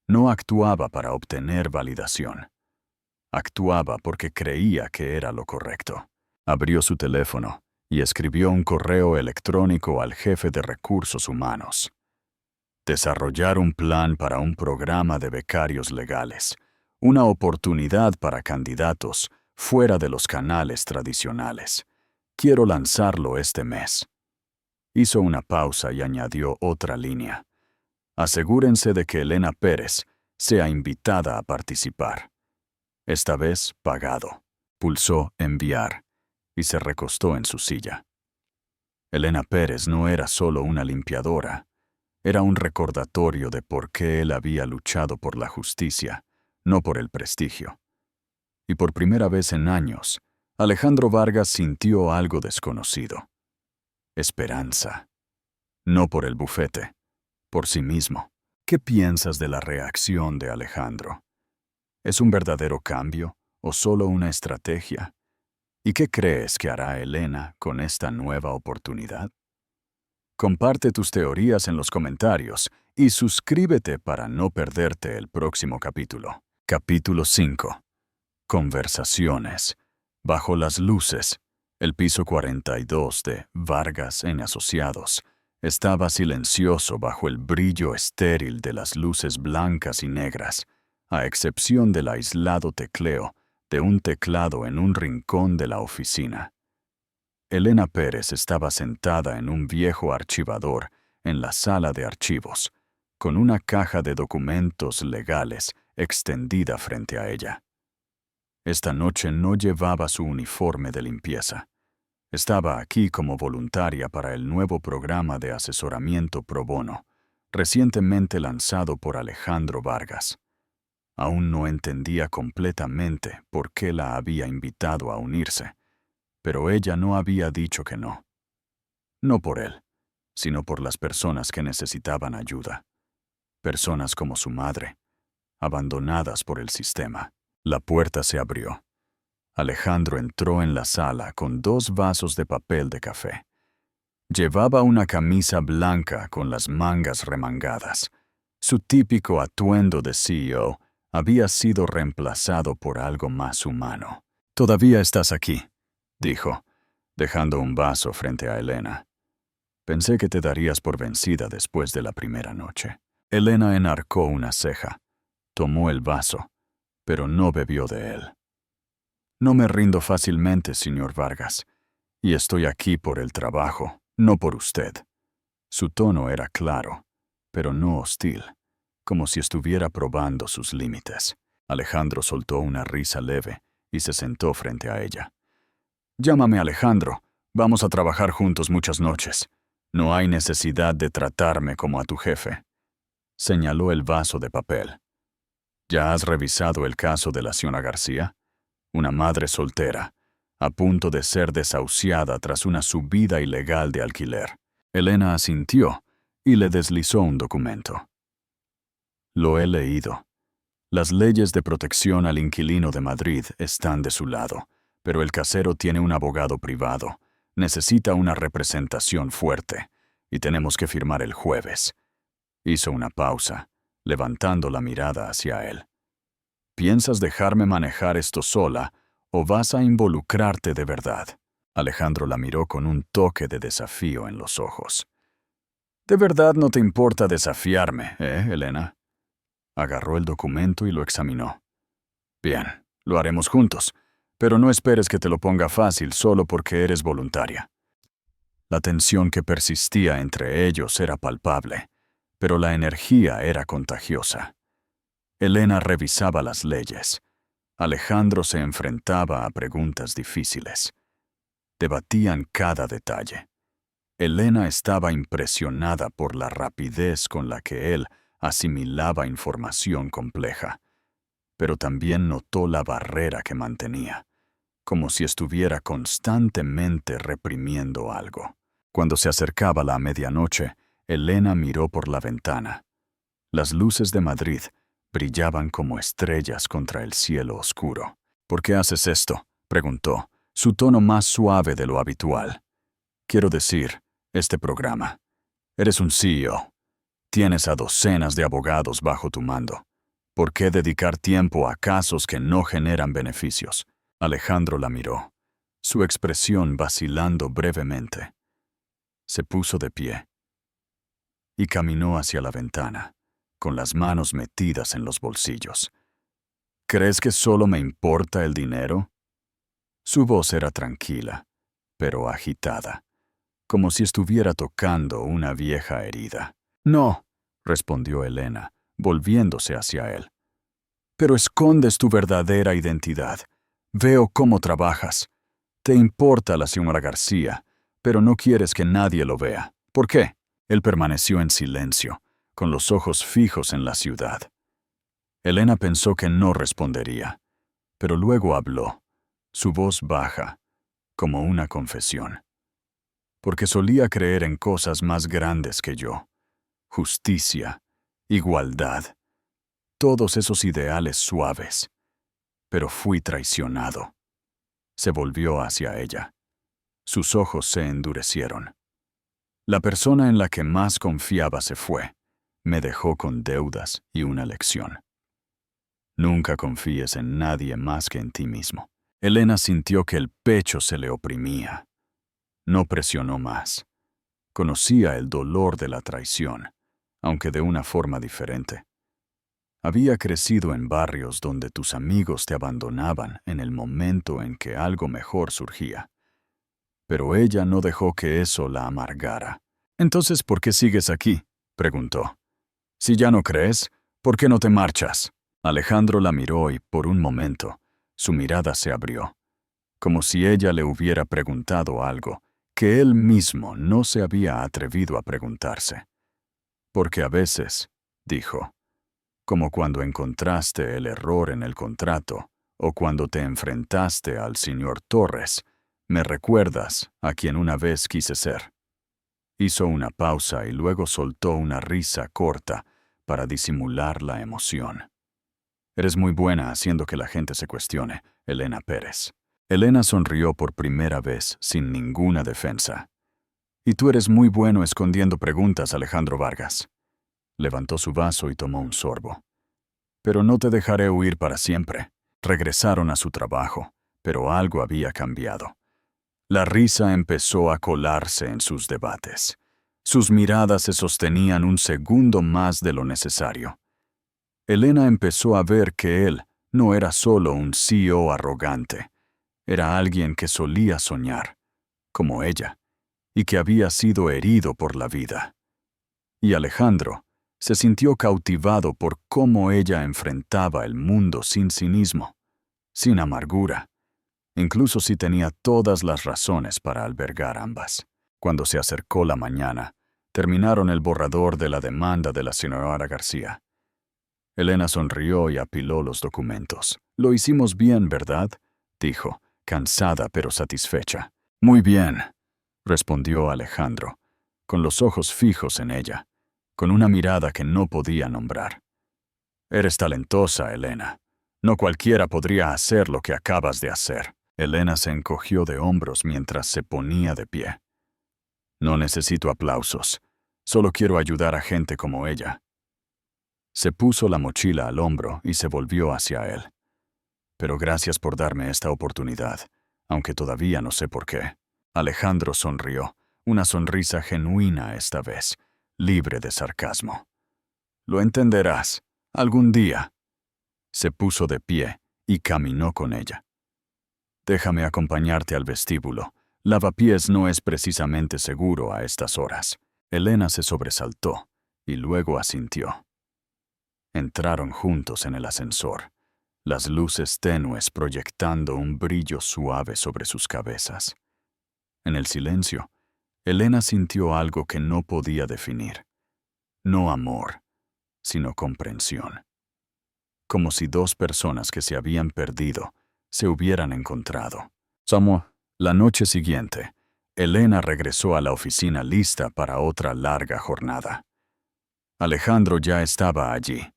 No actuaba para obtener validación. Actuaba porque creía que era lo correcto. Abrió su teléfono y escribió un correo electrónico al jefe de recursos humanos. Desarrollar un plan para un programa de becarios legales, una oportunidad para candidatos fuera de los canales tradicionales. Quiero lanzarlo este mes. Hizo una pausa y añadió otra línea. Asegúrense de que Elena Pérez sea invitada a participar. Esta vez pagado. Pulsó enviar y se recostó en su silla. Elena Pérez no era solo una limpiadora, era un recordatorio de por qué él había luchado por la justicia, no por el prestigio. Y por primera vez en años, Alejandro Vargas sintió algo desconocido. Esperanza. No por el bufete, por sí mismo. ¿Qué piensas de la reacción de Alejandro? ¿Es un verdadero cambio o solo una estrategia? ¿Y qué crees que hará Elena con esta nueva oportunidad? Comparte tus teorías en los comentarios y suscríbete para no perderte el próximo capítulo. Capítulo 5. Conversaciones. Bajo las luces. El piso 42 de Vargas en Asociados estaba silencioso bajo el brillo estéril de las luces blancas y negras, a excepción del aislado tecleo de un teclado en un rincón de la oficina. Elena Pérez estaba sentada en un viejo archivador en la sala de archivos, con una caja de documentos legales extendida frente a ella. Esta noche no llevaba su uniforme de limpieza. Estaba aquí como voluntaria para el nuevo programa de asesoramiento pro bono, recientemente lanzado por Alejandro Vargas. Aún no entendía completamente por qué la había invitado a unirse, pero ella no había dicho que no. No por él, sino por las personas que necesitaban ayuda. Personas como su madre, abandonadas por el sistema. La puerta se abrió. Alejandro entró en la sala con 2 vasos de papel de café. Llevaba una camisa blanca con las mangas remangadas. Su típico atuendo de CEO había sido reemplazado por algo más humano. «Todavía estás aquí», dijo, dejando un vaso frente a Elena. «Pensé que te darías por vencida después de la primera noche». Elena enarcó una ceja. Tomó el vaso, pero no bebió de él. «No me rindo fácilmente, señor Vargas, y estoy aquí por el trabajo, no por usted». Su tono era claro, pero no hostil, como si estuviera probando sus límites. Alejandro soltó una risa leve y se sentó frente a ella. «Llámame Alejandro. Vamos a trabajar juntos muchas noches. No hay necesidad de tratarme como a tu jefe». Señaló el vaso de papel. «¿Ya has revisado el caso de la señora García? Una madre soltera, a punto de ser desahuciada tras una subida ilegal de alquiler». Elena asintió y le deslizó un documento. «Lo he leído. Las leyes de protección al inquilino de Madrid están de su lado, pero el casero tiene un abogado privado. Necesita una representación fuerte, y tenemos que firmar el jueves». Hizo una pausa, levantando la mirada hacia él. «¿Piensas dejarme manejar esto sola o vas a involucrarte de verdad?» Alejandro la miró con un toque de desafío en los ojos. «¿De verdad no te importa desafiarme, Elena?» Agarró el documento y lo examinó. «Bien, lo haremos juntos, pero no esperes que te lo ponga fácil solo porque eres voluntaria». La tensión que persistía entre ellos era palpable, pero la energía era contagiosa. Elena revisaba las leyes. Alejandro se enfrentaba a preguntas difíciles. Debatían cada detalle. Elena estaba impresionada por la rapidez con la que él asimilaba información compleja, pero también notó la barrera que mantenía, como si estuviera constantemente reprimiendo algo. Cuando se acercaba la medianoche, Elena miró por la ventana. Las luces de Madrid brillaban como estrellas contra el cielo oscuro. «¿Por qué haces esto?», preguntó, su tono más suave de lo habitual. «Quiero decir, este programa. Eres un CEO. Tienes a docenas de abogados bajo tu mando. ¿Por qué dedicar tiempo a casos que no generan beneficios?». Alejandro la miró, su expresión vacilando brevemente. Se puso de pie y caminó hacia la ventana, con las manos metidas en los bolsillos. «¿Crees que solo me importa el dinero?». Su voz era tranquila, pero agitada, como si estuviera tocando una vieja herida. «No», respondió Elena, volviéndose hacia él. «Pero escondes tu verdadera identidad. Veo cómo trabajas. Te importa la señora García, pero no quieres que nadie lo vea. ¿Por qué?». Él permaneció en silencio, con los ojos fijos en la ciudad. Elena pensó que no respondería, pero luego habló, su voz baja, como una confesión. «Porque solía creer en cosas más grandes que yo. Justicia, igualdad, todos esos ideales suaves. pero fui traicionado. Se volvió hacia ella. Sus ojos se endurecieron. La persona en la que más confiaba se fue. Me dejó con deudas y una lección. Nunca confíes en nadie más que en ti mismo. Elena sintió que el pecho se le oprimía. No presionó más. Conocía el dolor de la traición, aunque de una forma diferente. Había crecido en barrios donde tus amigos te abandonaban en el momento en que algo mejor surgía. Pero ella no dejó que eso la amargara. «Entonces, ¿por qué sigues aquí?», preguntó. «Si ya no crees, ¿por qué no te marchas?». Alejandro la miró y, por un momento, su mirada se abrió, como si ella le hubiera preguntado algo que él mismo no se había atrevido a preguntarse. «Porque a veces», dijo, «como cuando encontraste el error en el contrato o cuando te enfrentaste al señor Torres, me recuerdas a quien una vez quise ser». Hizo una pausa y luego soltó una risa corta para disimular la emoción. «Eres muy buena haciendo que la gente se cuestione, Elena Pérez». Elena sonrió por primera vez sin ninguna defensa. «Y tú eres muy bueno escondiendo preguntas, Alejandro Vargas». Levantó su vaso y tomó un sorbo. «Pero no te dejaré huir para siempre». Regresaron a su trabajo, pero algo había cambiado. La risa empezó a colarse en sus debates. Sus miradas se sostenían un segundo más de lo necesario. Elena empezó a ver que él no era solo un CEO arrogante. Era alguien que solía soñar, como ella, y que había sido herido por la vida. Y Alejandro se sintió cautivado por cómo ella enfrentaba el mundo sin cinismo, sin amargura, incluso si tenía todas las razones para albergar ambas. Cuando se acercó la mañana, terminaron el borrador de la demanda de la señora García. Elena sonrió y apiló los documentos. «Lo hicimos bien, ¿verdad?», dijo, cansada pero satisfecha. «Muy bien», respondió Alejandro, con los ojos fijos en ella, con una mirada que no podía nombrar. «Eres talentosa, Elena. No cualquiera podría hacer lo que acabas de hacer». Elena se encogió de hombros mientras se ponía de pie. «No necesito aplausos. Solo quiero ayudar a gente como ella». Se puso la mochila al hombro y se volvió hacia él. «Pero gracias por darme esta oportunidad, aunque todavía no sé por qué». Alejandro sonrió, una sonrisa genuina esta vez, libre de sarcasmo. «Lo entenderás, algún día». Se puso de pie y caminó con ella. «Déjame acompañarte al vestíbulo. Lavapiés no es precisamente seguro a estas horas». Elena se sobresaltó y luego asintió. Entraron juntos en el ascensor, las luces tenues proyectando un brillo suave sobre sus cabezas. En el silencio, Elena sintió algo que no podía definir. No amor, sino comprensión. Como si dos personas que se habían perdido se hubieran encontrado. La noche siguiente, Elena regresó a la oficina lista para otra larga jornada. Alejandro ya estaba allí,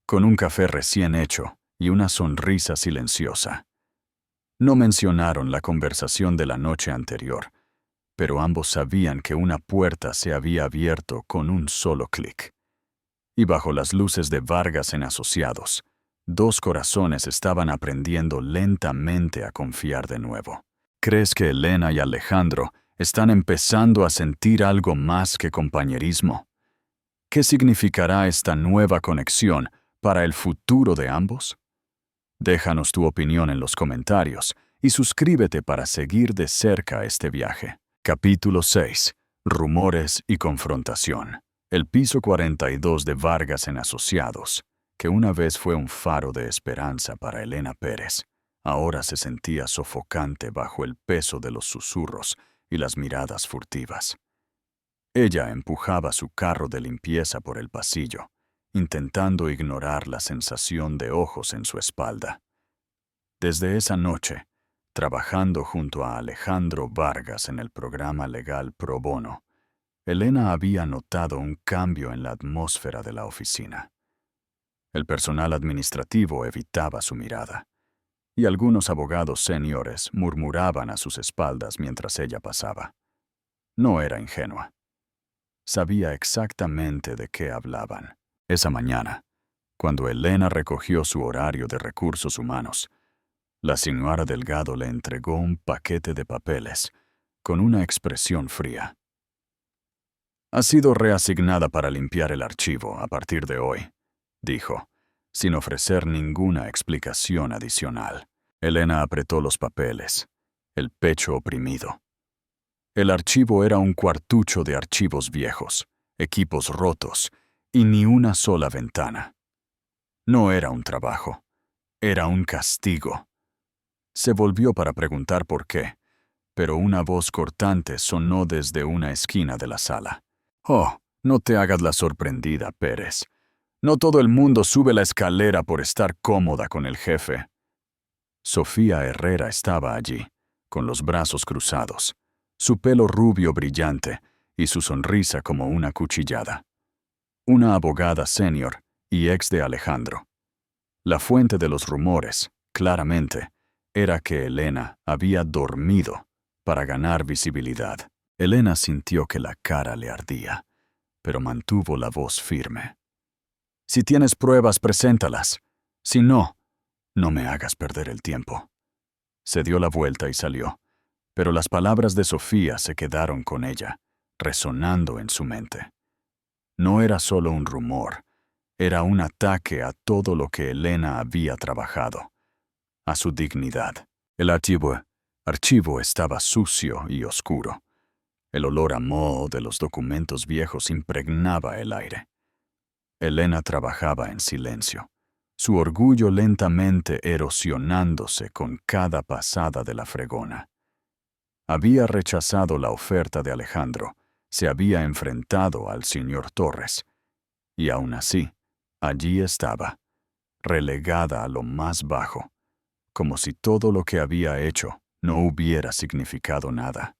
con un café recién hecho y una sonrisa silenciosa. No mencionaron la conversación de la noche anterior, pero ambos sabían que una puerta se había abierto con un solo clic. Y bajo las luces de Vargas en Asociados, dos corazones estaban aprendiendo lentamente a confiar de nuevo. ¿Crees que Elena y Alejandro están empezando a sentir algo más que compañerismo? ¿Qué significará esta nueva conexión para el futuro de ambos? Déjanos tu opinión en los comentarios y suscríbete para seguir de cerca este viaje. Capítulo 6. Rumores y confrontación. El piso 42 de Vargas en Asociados, que una vez fue un faro de esperanza para Elena Pérez, ahora se sentía sofocante bajo el peso de los susurros y las miradas furtivas. Ella empujaba su carro de limpieza por el pasillo, intentando ignorar la sensación de ojos en su espalda. Desde esa noche, trabajando junto a Alejandro Vargas en el programa legal Pro Bono, Elena había notado un cambio en la atmósfera de la oficina. El personal administrativo evitaba su mirada. y algunos abogados seniores murmuraban a sus espaldas mientras ella pasaba. No era ingenua. Sabía exactamente de qué hablaban. Esa mañana, cuando Elena recogió su horario de recursos humanos, la señora Delgado le entregó un paquete de papeles con una expresión fría. «Ha sido reasignada para limpiar el archivo a partir de hoy», dijo, sin ofrecer ninguna explicación adicional. Elena apretó los papeles, el pecho oprimido. El archivo era un cuartucho de archivos viejos, equipos rotos y ni una sola ventana. No era un trabajo, era un castigo. Se volvió para preguntar por qué, pero una voz cortante sonó desde una esquina de la sala. «Oh, no te hagas la sorprendida, Pérez. No todo el mundo sube la escalera por estar cómoda con el jefe». Sofía Herrera estaba allí, con los brazos cruzados, su pelo rubio brillante y su sonrisa como una cuchillada. Una abogada senior y ex de Alejandro. La fuente de los rumores, claramente, era que Elena había dormido para ganar visibilidad. Elena sintió que la cara le ardía, pero mantuvo la voz firme. «Si tienes pruebas, preséntalas. Si no, no me hagas perder el tiempo». Se dio la vuelta y salió, pero las palabras de Sofía se quedaron con ella, resonando en su mente. No era solo un rumor, era un ataque a todo lo que Elena había trabajado, a su dignidad. El archivo estaba sucio y oscuro. El olor a moho de los documentos viejos impregnaba el aire. Elena trabajaba en silencio, su orgullo lentamente erosionándose con cada pasada de la fregona. Había rechazado la oferta de Alejandro, se había enfrentado al señor Torres, y aún así, allí estaba, relegada a lo más bajo, como si todo lo que había hecho no hubiera significado nada.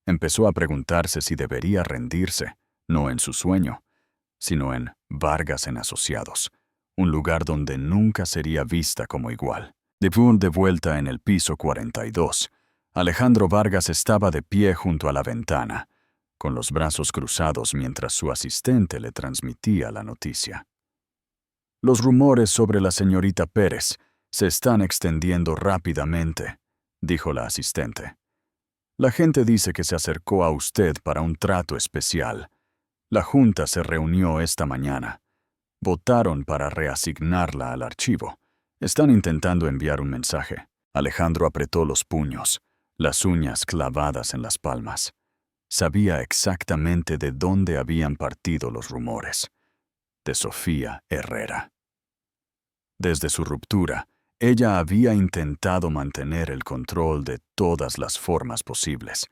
Empezó a preguntarse si debería rendirse, no en su sueño, sino en Vargas en Asociados, un lugar donde nunca sería vista como igual. De vuelta en el piso 42, Alejandro Vargas estaba de pie junto a la ventana, con los brazos cruzados mientras su asistente le transmitía la noticia. «Los rumores sobre la señorita Pérez se están extendiendo rápidamente», dijo la asistente. «La gente dice que se acercó a usted para un trato especial. La junta se reunió esta mañana. Votaron para reasignarla al archivo. Están intentando enviar un mensaje». Alejandro apretó los puños, las uñas clavadas en las palmas. Sabía exactamente de dónde habían partido los rumores. De Sofía Herrera. Desde su ruptura, ella había intentado mantener el control de todas las formas posibles,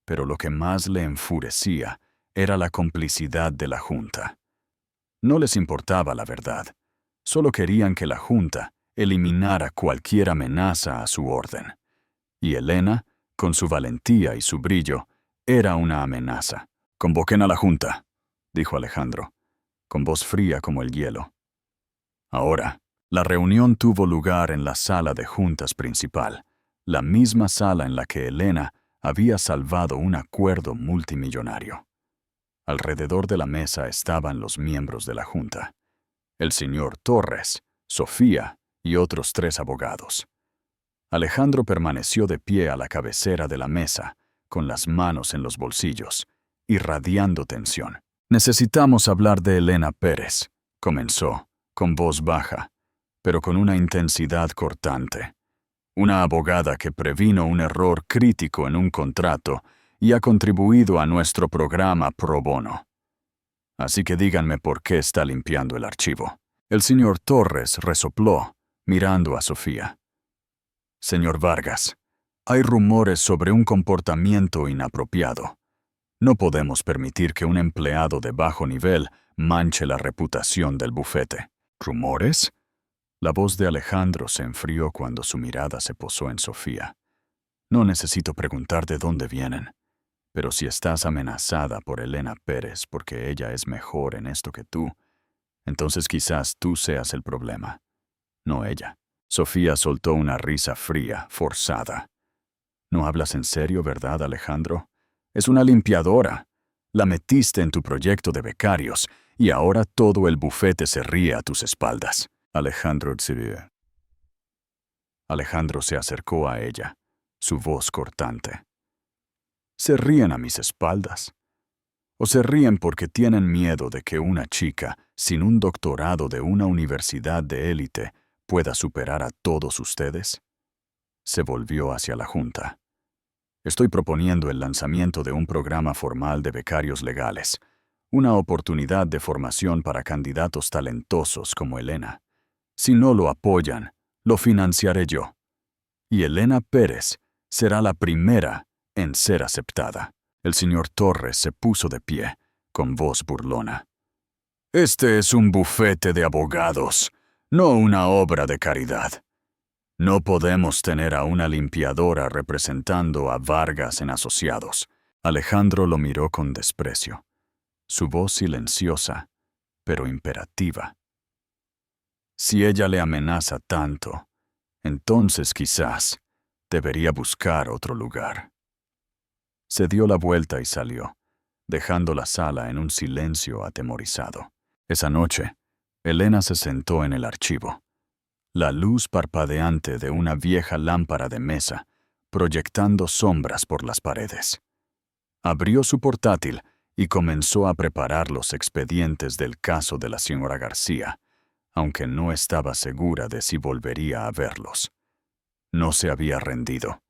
pero lo que más le enfurecía era la complicidad de la Junta. No les importaba la verdad, solo querían que la Junta eliminara cualquier amenaza a su orden. Y Elena, con su valentía y su brillo, era una amenaza. «Convoquen a la Junta», dijo Alejandro, con voz fría como el hielo. Ahora, la reunión tuvo lugar en la sala de juntas principal, la misma sala en la que Elena había salvado un acuerdo multimillonario. Alrededor de la mesa estaban los miembros de la junta: el señor Torres, Sofía y otros 3 abogados. Alejandro permaneció de pie a la cabecera de la mesa, con las manos en los bolsillos, irradiando tensión. «Necesitamos hablar de Elena Pérez», comenzó, con voz baja, pero con una intensidad cortante. «Una abogada que previno un error crítico en un contrato y ha contribuido a nuestro programa pro bono. Así que díganme por qué está limpiando el archivo». El señor Torres resopló, mirando a Sofía. «Señor Vargas, hay rumores sobre un comportamiento inapropiado. No podemos permitir que un empleado de bajo nivel manche la reputación del bufete». «¿Rumores?». La voz de Alejandro se enfrió cuando su mirada se posó en Sofía. «No necesito preguntar de dónde vienen, pero si estás amenazada por Elena Pérez porque ella es mejor en esto que tú, entonces quizás tú seas el problema, no ella». Sofía soltó una risa fría, forzada. ¿No hablas en serio, verdad, Alejandro? Es una limpiadora. La metiste en tu proyecto de becarios y ahora todo el bufete se ríe a tus espaldas. Alejandro se acercó a ella, su voz cortante. ¿Se ríen a mis espaldas? ¿O se ríen porque tienen miedo de que una chica, sin un doctorado de una universidad de élite, pueda superar a todos ustedes? Se volvió hacia la junta. Estoy proponiendo el lanzamiento de un programa formal de becarios legales, una oportunidad de formación para candidatos talentosos como Elena. Si no lo apoyan, lo financiaré yo. Y Elena Pérez será la primera en ser aceptada. El señor Torres se puso de pie, con voz burlona. Este es un bufete de abogados, no una obra de caridad. No podemos tener a una limpiadora representando a Vargas en Asociados. Alejandro lo miró con desprecio, su voz silenciosa, pero imperativa. Si ella le amenaza tanto, entonces quizás debería buscar otro lugar. Se dio la vuelta y salió, dejando la sala en un silencio atemorizado. Esa noche, Elena se sentó en el archivo. La luz parpadeante de una vieja lámpara de mesa, proyectando sombras por las paredes. Abrió su portátil y comenzó a preparar los expedientes del caso de la señora García, aunque no estaba segura de si volvería a verlos. No se había rendido,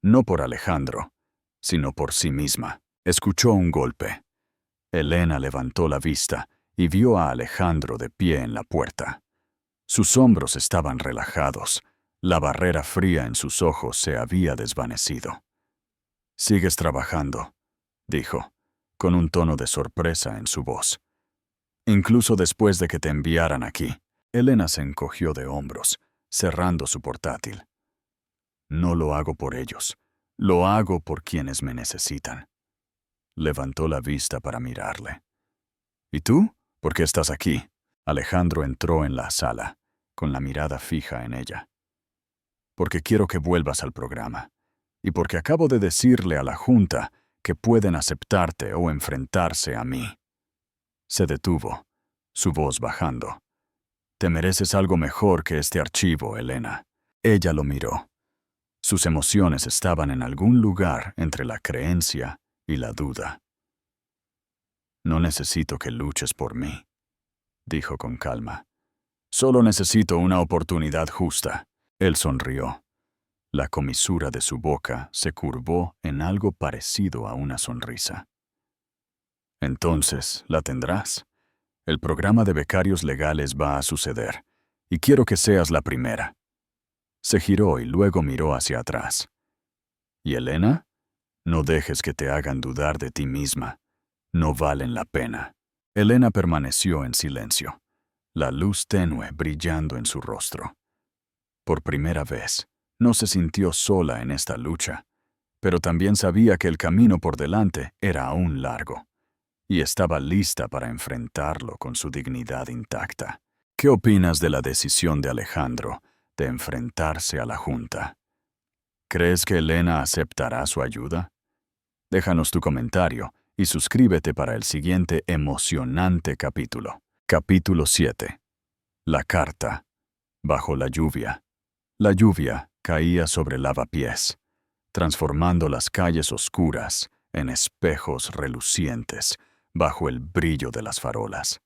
no por Alejandro, sino por sí misma. Escuchó un golpe. Elena levantó la vista y vio a Alejandro de pie en la puerta. Sus hombros estaban relajados, la barrera fría en sus ojos se había desvanecido. «Sigues trabajando», dijo, con un tono de sorpresa en su voz. «Incluso después de que te enviaran aquí». Elena se encogió de hombros, cerrando su portátil. «No lo hago por ellos, lo hago por quienes me necesitan». Levantó la vista para mirarle. «¿Y tú? ¿Por qué estás aquí?» Alejandro entró en la sala, con la mirada fija en ella. «Porque quiero que vuelvas al programa, y porque acabo de decirle a la Junta que pueden aceptarte o enfrentarse a mí». Se detuvo, su voz bajando. «Te mereces algo mejor que este archivo, Elena». Ella lo miró. Sus emociones estaban en algún lugar entre la creencia y la duda. «No necesito que luches por mí», dijo con calma. «Solo necesito una oportunidad justa». Él sonrió. La comisura de su boca se curvó en algo parecido a una sonrisa. «Entonces, la tendrás. El programa de becarios legales va a suceder, y quiero que seas la primera». Se giró y luego miró hacia atrás. «¿Y Elena? No dejes que te hagan dudar de ti misma. No valen la pena». Elena permaneció en silencio, la luz tenue brillando en su rostro. Por primera vez, no se sintió sola en esta lucha, pero también sabía que el camino por delante era aún largo, y estaba lista para enfrentarlo con su dignidad intacta. ¿Qué opinas de la decisión de Alejandro de enfrentarse a la Junta? ¿Crees que Elena aceptará su ayuda? Déjanos tu comentario y suscríbete para el siguiente emocionante capítulo. Capítulo 7. La carta. Bajo la lluvia. La lluvia caía sobre lavapiés, transformando las calles oscuras en espejos relucientes bajo el brillo de las farolas.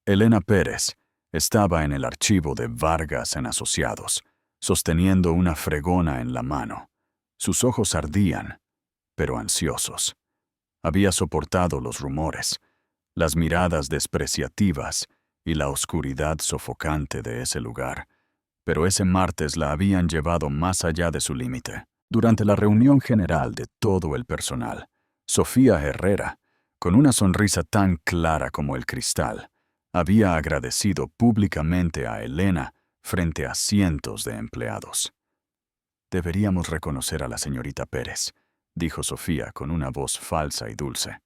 Elena Pérez estaba en el archivo de Vargas en Asociados, sosteniendo una fregona en la mano. Sus ojos ardían, pero ansiosos. Había soportado los rumores, las miradas despreciativas y la oscuridad sofocante de ese lugar, pero ese martes la habían llevado más allá de su límite. Durante la reunión general de todo el personal, Sofía Herrera, con una sonrisa tan clara como el cristal, había agradecido públicamente a Elena frente a cientos de empleados. «Deberíamos reconocer a la señorita Pérez», dijo Sofía con una voz falsa y dulce.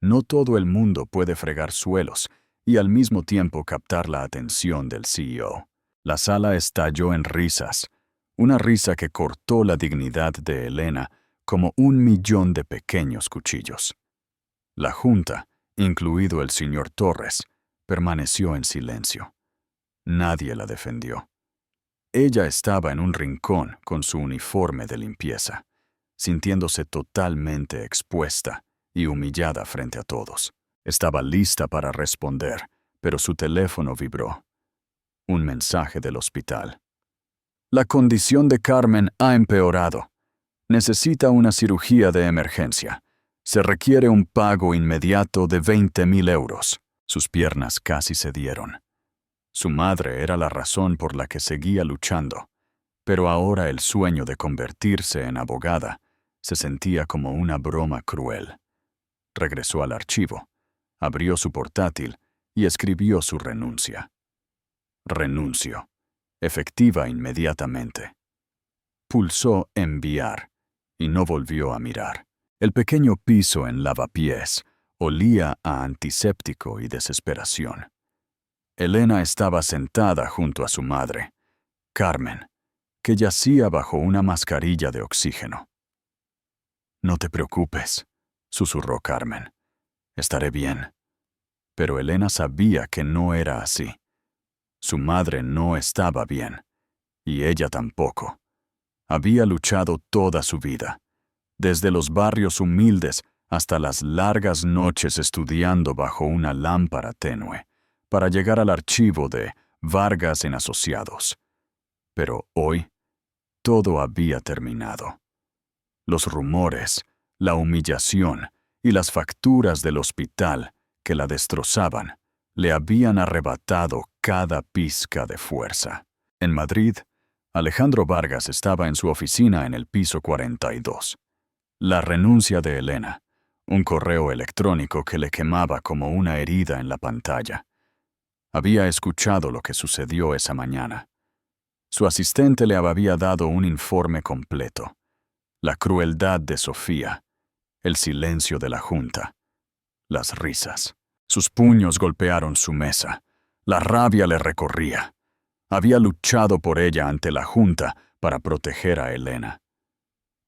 «No todo el mundo puede fregar suelos y al mismo tiempo captar la atención del CEO. La sala estalló en risas, una risa que cortó la dignidad de Elena como 1.000.000 de pequeños cuchillos. La junta, incluido el señor Torres, permaneció en silencio. Nadie la defendió. Ella estaba en un rincón con su uniforme de limpieza, sintiéndose totalmente expuesta y humillada frente a todos. Estaba lista para responder, pero su teléfono vibró. Un mensaje del hospital. La condición de Carmen ha empeorado. Necesita una cirugía de emergencia. Se requiere un pago inmediato de 20.000 euros. Sus piernas casi cedieron. Su madre era la razón por la que seguía luchando, pero ahora el sueño de convertirse en abogada se sentía como una broma cruel. Regresó al archivo, abrió su portátil y escribió su renuncia. Renuncio. Efectiva inmediatamente. Pulsó enviar y no volvió a mirar. El pequeño piso en lavapiés olía a antiséptico y desesperación. Elena estaba sentada junto a su madre, Carmen, que yacía bajo una mascarilla de oxígeno. «No te preocupes», susurró Carmen. «Estaré bien». Pero Elena sabía que no era así. Su madre no estaba bien, y ella tampoco. Había luchado toda su vida, desde los barrios humildes hasta las largas noches estudiando bajo una lámpara tenue, para llegar al archivo de Vargas en Asociados. Pero hoy, todo había terminado. Los rumores, la humillación y las facturas del hospital que la destrozaban le habían arrebatado cada pizca de fuerza. En Madrid, Alejandro Vargas estaba en su oficina en el piso 42. La renuncia de Elena, un correo electrónico que le quemaba como una herida en la pantalla. Había escuchado lo que sucedió esa mañana. Su asistente le había dado un informe completo. La crueldad de Sofía, el silencio de la junta, las risas. Sus puños golpearon su mesa. La rabia le recorría. Había luchado por ella ante la junta para proteger a Elena.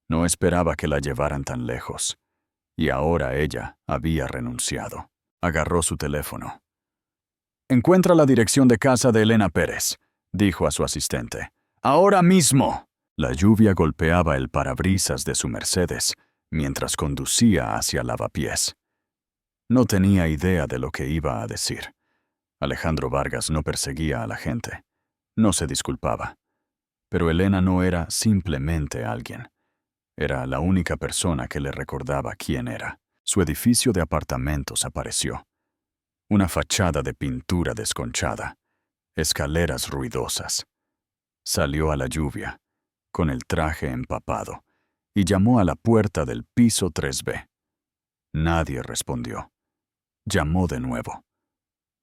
No esperaba que la llevaran tan lejos, y ahora ella había renunciado. Agarró su teléfono. «Encuentra la dirección de casa de Elena Pérez», dijo a su asistente. «Ahora mismo». La lluvia golpeaba el parabrisas de su Mercedes mientras conducía hacia Lavapiés. No tenía idea de lo que iba a decir. Alejandro Vargas no perseguía a la gente. No se disculpaba. Pero Elena no era simplemente alguien. Era la única persona que le recordaba quién era. Su edificio de apartamentos apareció. Una fachada de pintura desconchada. Escaleras ruidosas. Salió a la lluvia, con el traje empapado, y llamó a la puerta del piso 3B. Nadie respondió. Llamó de nuevo.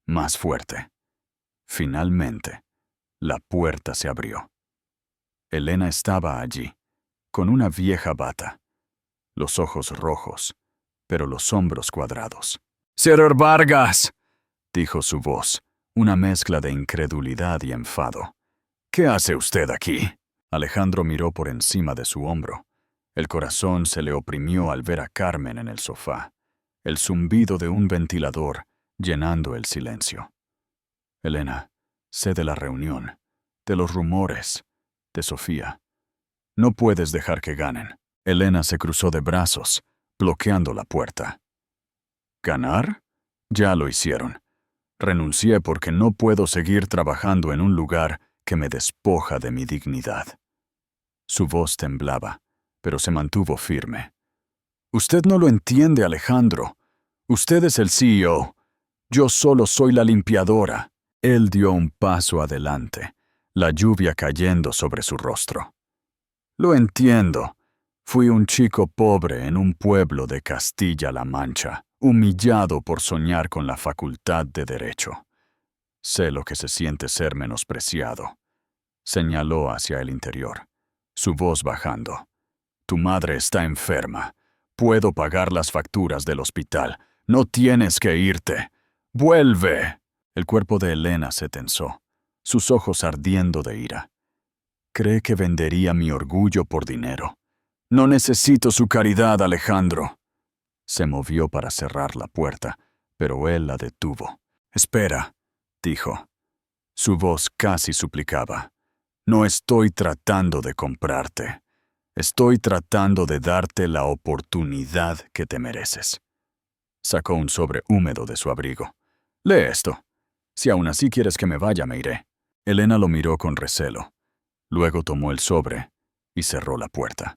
Más fuerte. Finalmente, la puerta se abrió. Elena estaba allí, con una vieja bata, los ojos rojos, pero los hombros cuadrados. «Señor Vargas», dijo su voz, una mezcla de incredulidad y enfado. «¿Qué hace usted aquí?» Alejandro miró por encima de su hombro. El corazón se le oprimió al ver a Carmen en el sofá, el zumbido de un ventilador llenando el silencio. «Elena, sé de la reunión, de los rumores, de Sofía. No puedes dejar que ganen». Elena se cruzó de brazos, bloqueando la puerta. «¿Ganar? Ya lo hicieron. Renuncié porque no puedo seguir trabajando en un lugar que me despoja de mi dignidad». Su voz temblaba, pero se mantuvo firme. «Usted no lo entiende, Alejandro. Usted es el CEO. Yo solo soy la limpiadora». Él dio un paso adelante, la lluvia cayendo sobre su rostro. «Lo entiendo. Fui un chico pobre en un pueblo de Castilla-La Mancha, humillado por soñar con la facultad de Derecho. Sé lo que se siente ser menospreciado». Señaló hacia el interior, su voz bajando. «Tu madre está enferma. Puedo pagar las facturas del hospital. No tienes que irte. ¡Vuelve!». El cuerpo de Elena se tensó. sus ojos ardiendo de ira. Cree que vendería mi orgullo por dinero. No necesito su caridad, Alejandro. Se movió para cerrar la puerta, pero él la detuvo. Espera, dijo. Su voz casi suplicaba. No estoy tratando de comprarte. Estoy tratando de darte la oportunidad que te mereces. Sacó un sobre húmedo de su abrigo. Lee esto. Si aún así quieres que me vaya, me iré. Elena lo miró con recelo. Luego tomó el sobre y cerró la puerta,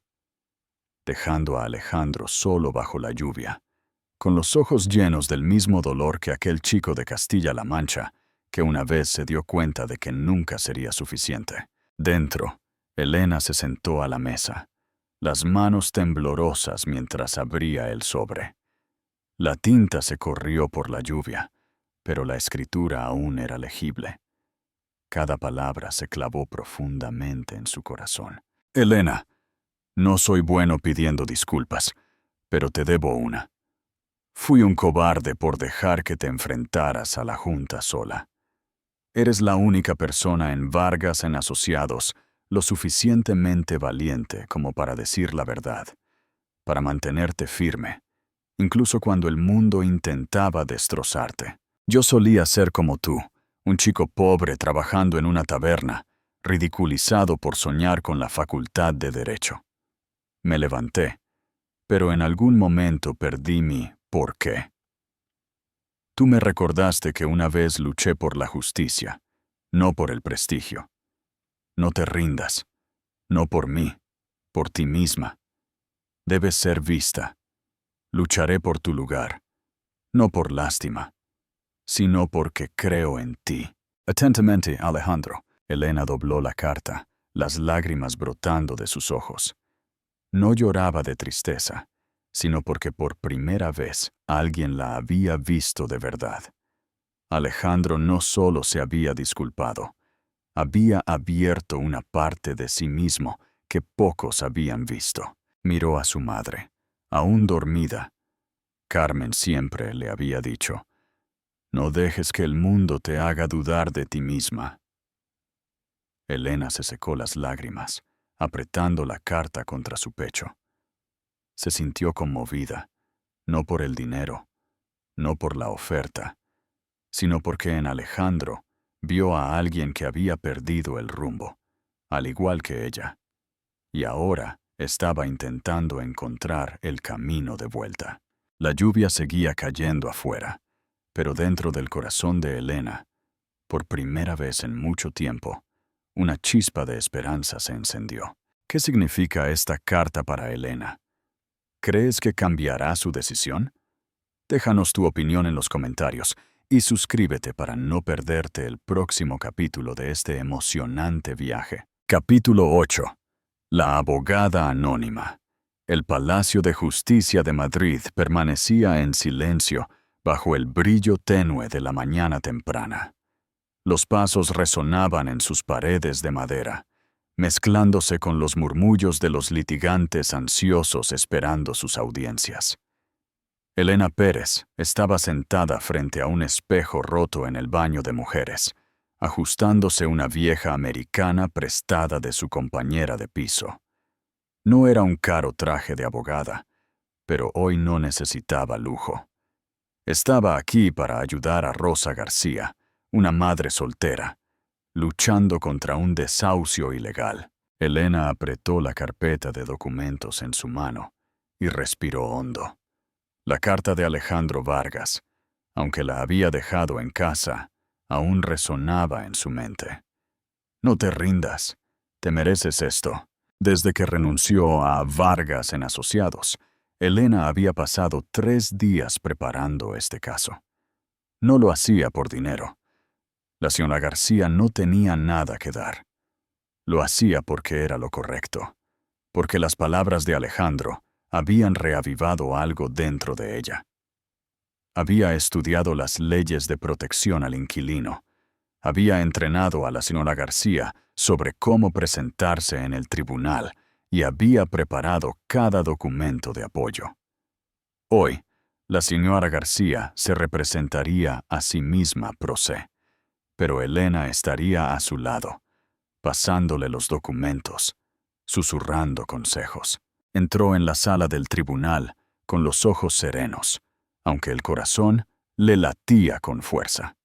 dejando a Alejandro solo bajo la lluvia, con los ojos llenos del mismo dolor que aquel chico de Castilla-La Mancha, que una vez se dio cuenta de que nunca sería suficiente. Dentro, Elena se sentó a la mesa, las manos temblorosas mientras abría el sobre. La tinta se corrió por la lluvia, pero la escritura aún era legible. Cada palabra se clavó profundamente en su corazón. Elena, no soy bueno pidiendo disculpas, pero te debo una. Fui un cobarde por dejar que te enfrentaras a la Junta sola. Eres la única persona en Vargas en Asociados lo suficientemente valiente como para decir la verdad, para mantenerte firme, incluso cuando el mundo intentaba destrozarte. Yo solía ser como tú, un chico pobre trabajando en una taberna, ridiculizado por soñar con la facultad de Derecho. Me levanté, pero en algún momento perdí mi ¿por qué? Tú me recordaste que una vez luché por la justicia, no por el prestigio. No te rindas, no por mí, por ti misma. Debes ser vista. Lucharé por tu lugar, no por lástima, sino porque creo en ti. Atentamente, Alejandro. Elena dobló la carta, las lágrimas brotando de sus ojos. No lloraba de tristeza, sino porque por primera vez alguien la había visto de verdad. Alejandro no solo se había disculpado, había abierto una parte de sí mismo que pocos habían visto. Miró a su madre, aún dormida. Carmen siempre le había dicho, «No dejes que el mundo te haga dudar de ti misma». Elena se secó las lágrimas, apretando la carta contra su pecho. Se sintió conmovida, no por el dinero, no por la oferta, sino porque en Alejandro vio a alguien que había perdido el rumbo, al igual que ella, y ahora estaba intentando encontrar el camino de vuelta. La lluvia seguía cayendo afuera, pero dentro del corazón de Elena, por primera vez en mucho tiempo, una chispa de esperanza se encendió. ¿Qué significa esta carta para Elena? ¿Crees que cambiará su decisión? Déjanos tu opinión en los comentarios y suscríbete para no perderte el próximo capítulo de este emocionante viaje. Capítulo 8. La abogada anónima. El Palacio de Justicia de Madrid permanecía en silencio bajo el brillo tenue de la mañana temprana. Los pasos resonaban en sus paredes de madera, mezclándose con los murmullos de los litigantes ansiosos esperando sus audiencias. Elena Pérez estaba sentada frente a un espejo roto en el baño de mujeres, ajustándose una vieja americana prestada de su compañera de piso. No era un caro traje de abogada, pero hoy no necesitaba lujo. Estaba aquí para ayudar a Rosa García, una madre soltera, luchando contra un desahucio ilegal. Elena apretó la carpeta de documentos en su mano y respiró hondo. La carta de Alejandro Vargas, aunque la había dejado en casa, aún resonaba en su mente. No te rindas, te mereces esto. Desde que renunció a Vargas en Asociados, Elena había pasado 3 días preparando este caso. No lo hacía por dinero. La señora García no tenía nada que dar. Lo hacía porque era lo correcto, porque las palabras de Alejandro habían reavivado algo dentro de ella. Había estudiado las leyes de protección al inquilino. Había entrenado a la señora García sobre cómo presentarse en el tribunal y había preparado cada documento de apoyo. Hoy, la señora García se representaría a sí misma pro se. pero Elena estaría a su lado, pasándole los documentos, susurrando consejos. Entró en la sala del tribunal con los ojos serenos, aunque el corazón le latía con fuerza.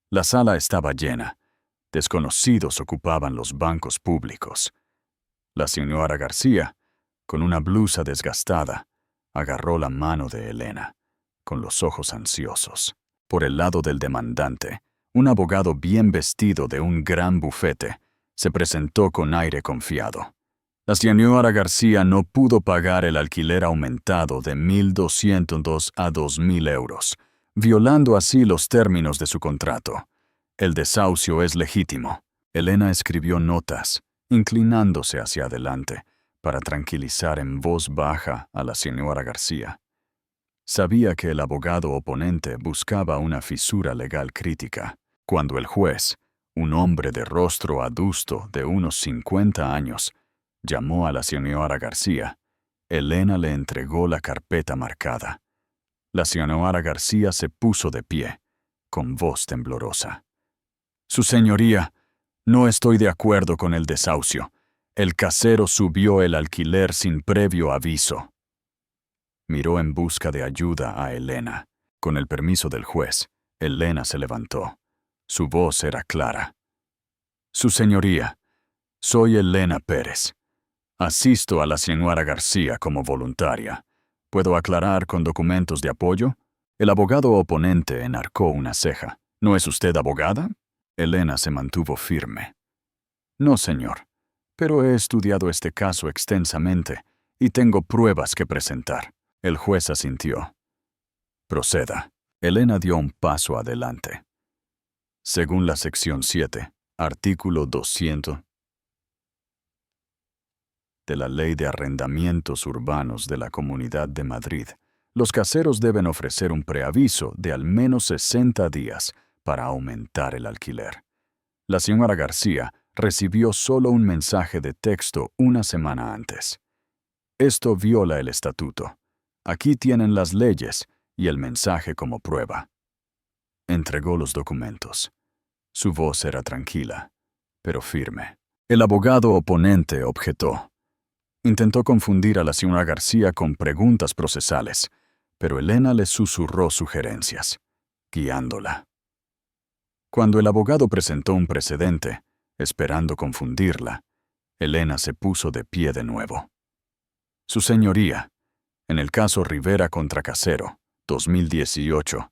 La sala estaba llena. Desconocidos ocupaban los bancos públicos. La señora García, con una blusa desgastada, agarró la mano de Elena, con los ojos ansiosos. Por el lado del demandante, un abogado bien vestido de un gran bufete se presentó con aire confiado. La señora García no pudo pagar el alquiler aumentado de 1.202 a 2.000 euros, violando así los términos de su contrato. El desahucio es legítimo. Elena escribió notas, inclinándose hacia adelante, para tranquilizar en voz baja a la señora García. Sabía que el abogado oponente buscaba una fisura legal crítica. Cuando el juez, un hombre de rostro adusto de unos 50 años, llamó a la señora García, Elena le entregó la carpeta marcada. La señora García se puso de pie, con voz temblorosa. Su señoría, no estoy de acuerdo con el desahucio. El casero subió el alquiler sin previo aviso. Miró en busca de ayuda a Elena. Con el permiso del juez, Elena se levantó. Su voz era clara. Su señoría, soy Elena Pérez. Asisto a la señora García como voluntaria. ¿Puedo aclarar con documentos de apoyo? El abogado oponente enarcó una ceja. ¿No es usted abogada? Elena se mantuvo firme. No, señor, pero he estudiado este caso extensamente y tengo pruebas que presentar. El juez asintió. Proceda. Elena dio un paso adelante. Según la sección 7, artículo 200 de la Ley de Arrendamientos Urbanos de la Comunidad de Madrid, los caseros deben ofrecer un preaviso de al menos 60 días para aumentar el alquiler. La señora García recibió solo un mensaje de texto una semana antes. Esto viola el estatuto. Aquí tienen las leyes y el mensaje como prueba. Entregó los documentos. Su voz era tranquila, pero firme. El abogado oponente objetó. Intentó confundir a la señora García con preguntas procesales, pero Elena le susurró sugerencias, guiándola. Cuando el abogado presentó un precedente, esperando confundirla, Elena se puso de pie de nuevo. Su señoría, en el caso Rivera contra Casero, 2018,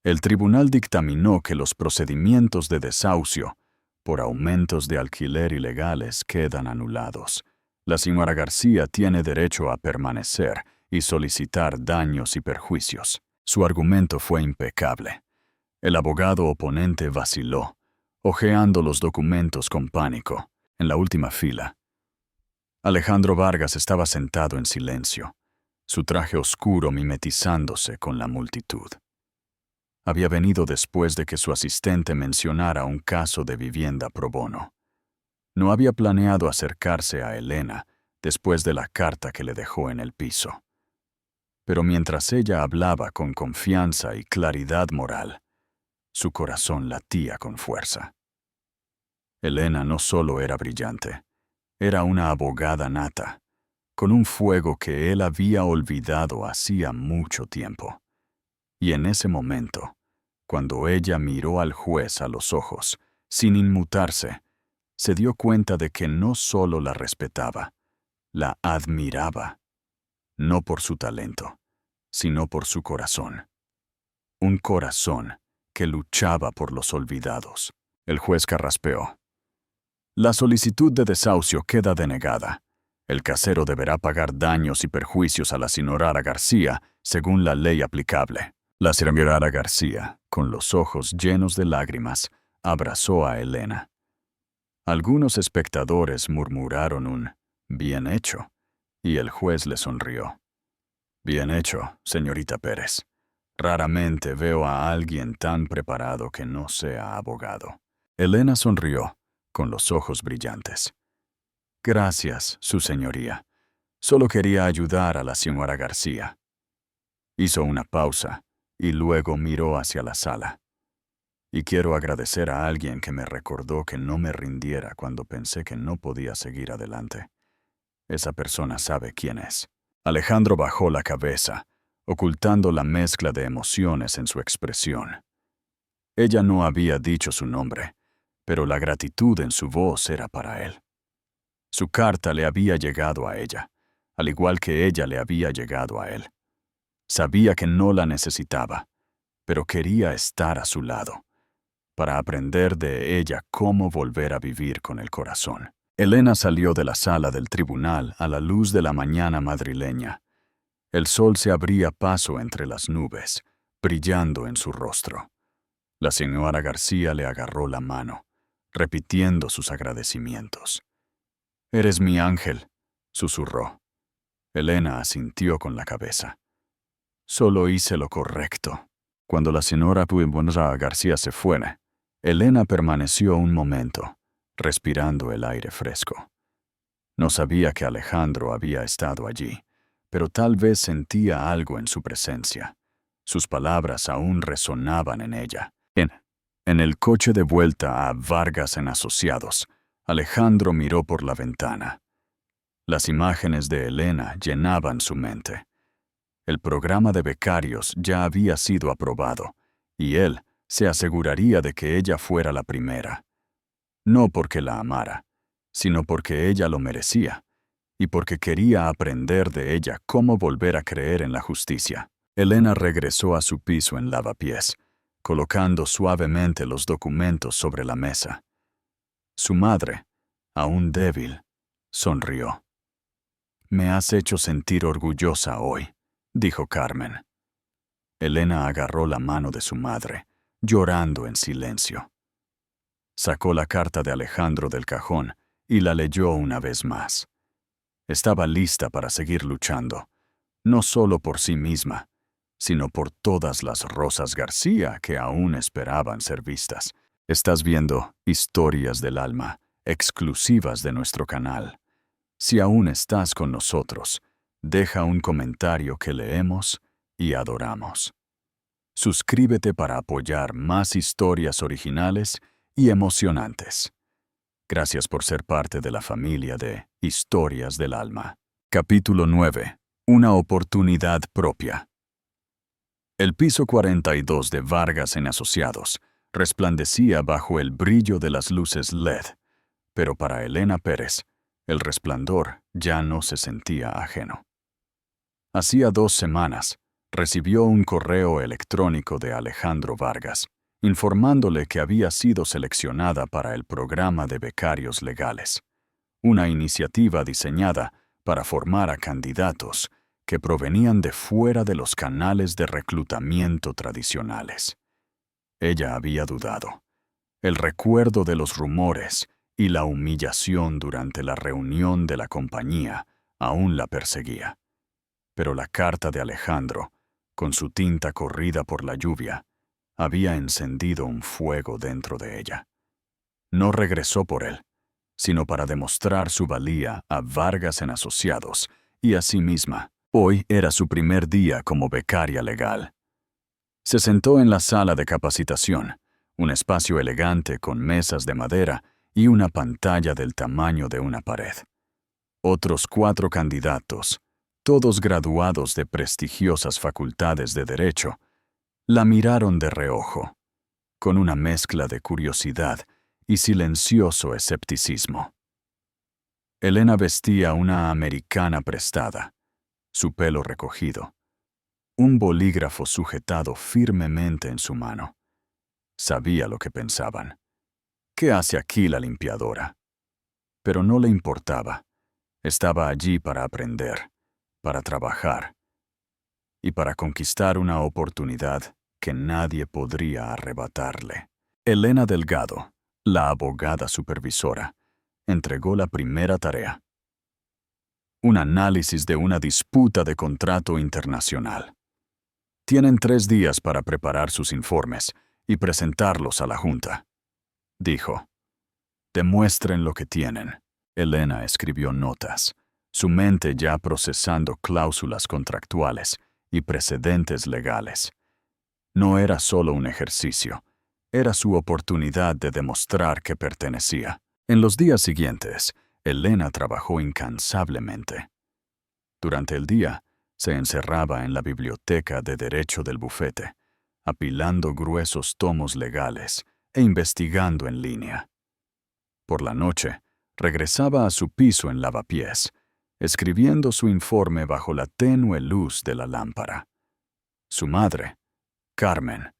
el tribunal dictaminó que los procedimientos de desahucio por aumentos de alquiler ilegales quedan anulados. La señora García tiene derecho a permanecer y solicitar daños y perjuicios. Su argumento fue impecable. El abogado oponente vaciló, hojeando los documentos con pánico, en la última fila. Alejandro Vargas estaba sentado en silencio, su traje oscuro mimetizándose con la multitud. Había venido después de que su asistente mencionara un caso de vivienda pro bono. No había planeado acercarse a Elena después de la carta que le dejó en el piso. Pero mientras ella hablaba con confianza y claridad moral, su corazón latía con fuerza. Elena no solo era brillante, era una abogada nata, con un fuego que él había olvidado hacía mucho tiempo. Y en ese momento, cuando ella miró al juez a los ojos, sin inmutarse, se dio cuenta de que no solo la respetaba, la admiraba, no por su talento, sino por su corazón. Un corazón que luchaba por los olvidados. El juez carraspeó. La solicitud de desahucio queda denegada. El casero deberá pagar daños y perjuicios a la señora García según la ley aplicable. La señora García, con los ojos llenos de lágrimas, abrazó a Elena. Algunos espectadores murmuraron un «bien hecho», y el juez le sonrió. «Bien hecho, señorita Pérez. Raramente veo a alguien tan preparado que no sea abogado». Elena sonrió, con los ojos brillantes. «Gracias, su señoría. Solo quería ayudar a la señora García». Hizo una pausa y luego miró hacia la sala. Y quiero agradecer a alguien que me recordó que no me rindiera cuando pensé que no podía seguir adelante. Esa persona sabe quién es. Alejandro bajó la cabeza, ocultando la mezcla de emociones en su expresión. Ella no había dicho su nombre, pero la gratitud en su voz era para él. Su carta le había llegado a ella, al igual que ella le había llegado a él. Sabía que no la necesitaba, pero quería estar a su lado, para aprender de ella cómo volver a vivir con el corazón. Elena salió de la sala del tribunal a la luz de la mañana madrileña. El sol se abría paso entre las nubes, brillando en su rostro. La señora García le agarró la mano, repitiendo sus agradecimientos. «Eres mi ángel», susurró. Elena asintió con la cabeza. «Solo hice lo correcto». Cuando la señora García se fue, Elena permaneció un momento, respirando el aire fresco. No sabía que Alejandro había estado allí, pero tal vez sentía algo en su presencia. Sus palabras aún resonaban en ella. En el coche de vuelta a Vargas en Asociados, Alejandro miró por la ventana. Las imágenes de Elena llenaban su mente. El programa de becarios ya había sido aprobado, y él se aseguraría de que ella fuera la primera. No porque la amara, sino porque ella lo merecía, y porque quería aprender de ella cómo volver a creer en la justicia. Elena regresó a su piso en lavapiés, colocando suavemente los documentos sobre la mesa. Su madre, aún débil, sonrió. «Me has hecho sentir orgullosa hoy», dijo Carmen. Elena agarró la mano de su madre, llorando en silencio. Sacó la carta de Alejandro del cajón y la leyó una vez más. Estaba lista para seguir luchando, no solo por sí misma, sino por todas las Rosas García que aún esperaban ser vistas. Estás viendo Historias del Alma, exclusivas de nuestro canal. Si aún estás con nosotros, deja un comentario que leemos y adoramos. Suscríbete para apoyar más historias originales y emocionantes. Gracias por ser parte de la familia de Historias del Alma. Capítulo 9. Una oportunidad propia. El piso 42 de Vargas en Asociados resplandecía bajo el brillo de las luces LED, pero para Elena Pérez, el resplandor ya no se sentía ajeno. Hacía 2 semanas, recibió un correo electrónico de Alejandro Vargas, informándole que había sido seleccionada para el programa de becarios legales, una iniciativa diseñada para formar a candidatos que provenían de fuera de los canales de reclutamiento tradicionales. Ella había dudado. El recuerdo de los rumores y la humillación durante la reunión de la compañía aún la perseguía. Pero la carta de Alejandro, con su tinta corrida por la lluvia, había encendido un fuego dentro de ella. No regresó por él, sino para demostrar su valía a Vargas en Asociados y a sí misma. Hoy era su primer día como becaria legal. Se sentó en la sala de capacitación, un espacio elegante con mesas de madera y una pantalla del tamaño de una pared. Otros 4 candidatos, todos graduados de prestigiosas facultades de Derecho, la miraron de reojo, con una mezcla de curiosidad y silencioso escepticismo. Elena vestía una americana prestada, su pelo recogido, un bolígrafo sujetado firmemente en su mano. Sabía lo que pensaban. ¿Qué hace aquí la limpiadora? Pero no le importaba. Estaba allí para aprender, para trabajar y para conquistar una oportunidad que nadie podría arrebatarle. Elena Delgado, la abogada supervisora, entregó la primera tarea. Un análisis de una disputa de contrato internacional. Tienen 3 días para preparar sus informes y presentarlos a la Junta, dijo. Demuestren lo que tienen. Elena escribió notas, su mente ya procesando cláusulas contractuales y precedentes legales. No era solo un ejercicio, Era su oportunidad de demostrar que pertenecía. En los días siguientes, Elena trabajó incansablemente. Durante el día, se encerraba en la biblioteca de derecho del bufete, apilando gruesos tomos legales e investigando en línea. Por la noche, regresaba a su piso en lavapiés, escribiendo su informe bajo la tenue luz de la lámpara. Su madre, Carmen,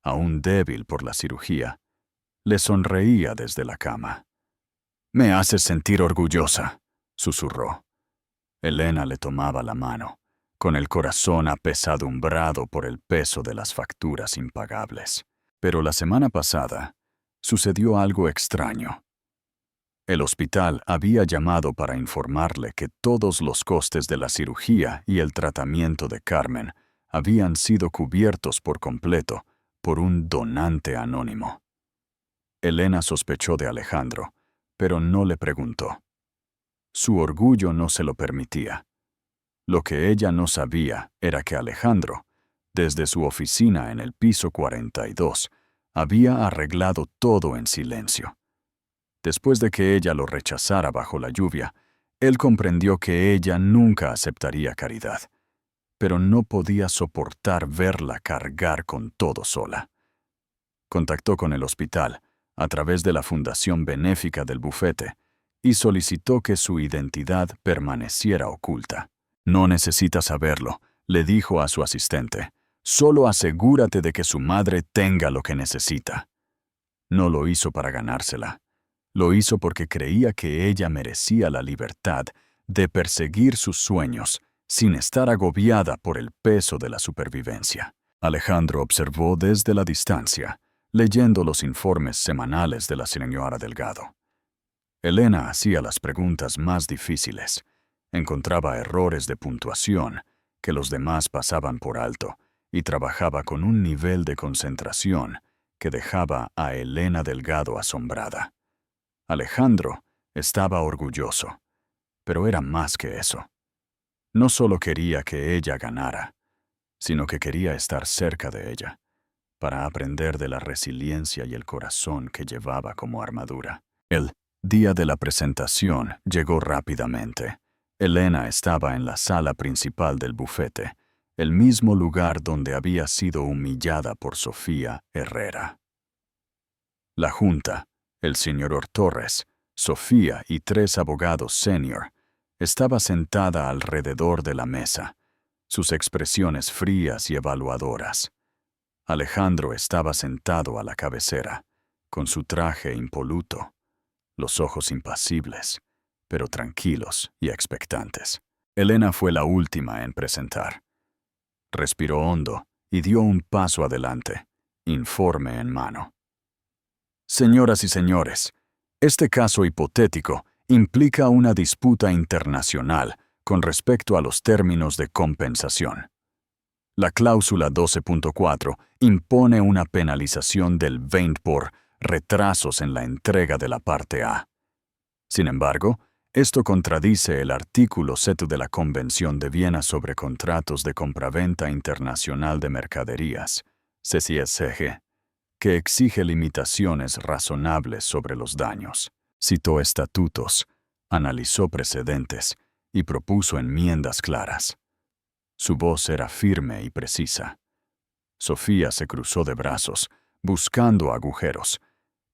aún débil por la cirugía, le sonreía desde la cama. «Me haces sentir orgullosa», susurró. Elena le tomaba la mano, con el corazón apesadumbrado por el peso de las facturas impagables. Pero la semana pasada sucedió algo extraño. El hospital había llamado para informarle que todos los costes de la cirugía y el tratamiento de Carmen habían sido cubiertos por completo por un donante anónimo. Elena sospechó de Alejandro, pero no le preguntó. Su orgullo no se lo permitía. Lo que ella no sabía era que Alejandro, desde su oficina en el piso 42, había arreglado todo en silencio. Después de que ella lo rechazara bajo la lluvia, él comprendió que ella nunca aceptaría caridad, pero no podía soportar verla cargar con todo sola. Contactó con el hospital, a través de la fundación benéfica del bufete, y solicitó que su identidad permaneciera oculta. «No necesita saberlo», le dijo a su asistente. «Solo asegúrate de que su madre tenga lo que necesita». No lo hizo para ganársela. Lo hizo porque creía que ella merecía la libertad de perseguir sus sueños sin estar agobiada por el peso de la supervivencia. Alejandro observó desde la distancia, leyendo los informes semanales de la señora Delgado. Elena hacía las preguntas más difíciles. Encontraba errores de puntuación que los demás pasaban por alto y trabajaba con un nivel de concentración que dejaba a Elena Delgado asombrada. Alejandro estaba orgulloso, pero era más que eso. No solo quería que ella ganara, sino que quería estar cerca de ella, para aprender de la resiliencia y el corazón que llevaba como armadura. El día de la presentación llegó rápidamente. Elena estaba en la sala principal del bufete, el mismo lugar donde había sido humillada por Sofía Herrera. La junta, el señor Torres, Sofía y 3 abogados senior, estaba sentada alrededor de la mesa, sus expresiones frías y evaluadoras. Alejandro estaba sentado a la cabecera, con su traje impoluto, los ojos impasibles, pero tranquilos y expectantes. Elena fue la última en presentar. Respiró hondo y dio un paso adelante, informe en mano. «Señoras y señores, este caso hipotético implica una disputa internacional con respecto a los términos de compensación. La cláusula 12.4 impone una penalización del 20% por retrasos en la entrega de la parte A. Sin embargo, esto contradice el artículo 7 de la Convención de Viena sobre Contratos de Compraventa Internacional de Mercaderías, CCSG, que exige limitaciones razonables sobre los daños. Citó estatutos, analizó precedentes y propuso enmiendas claras. Su voz era firme y precisa. Sofía se cruzó de brazos, buscando agujeros,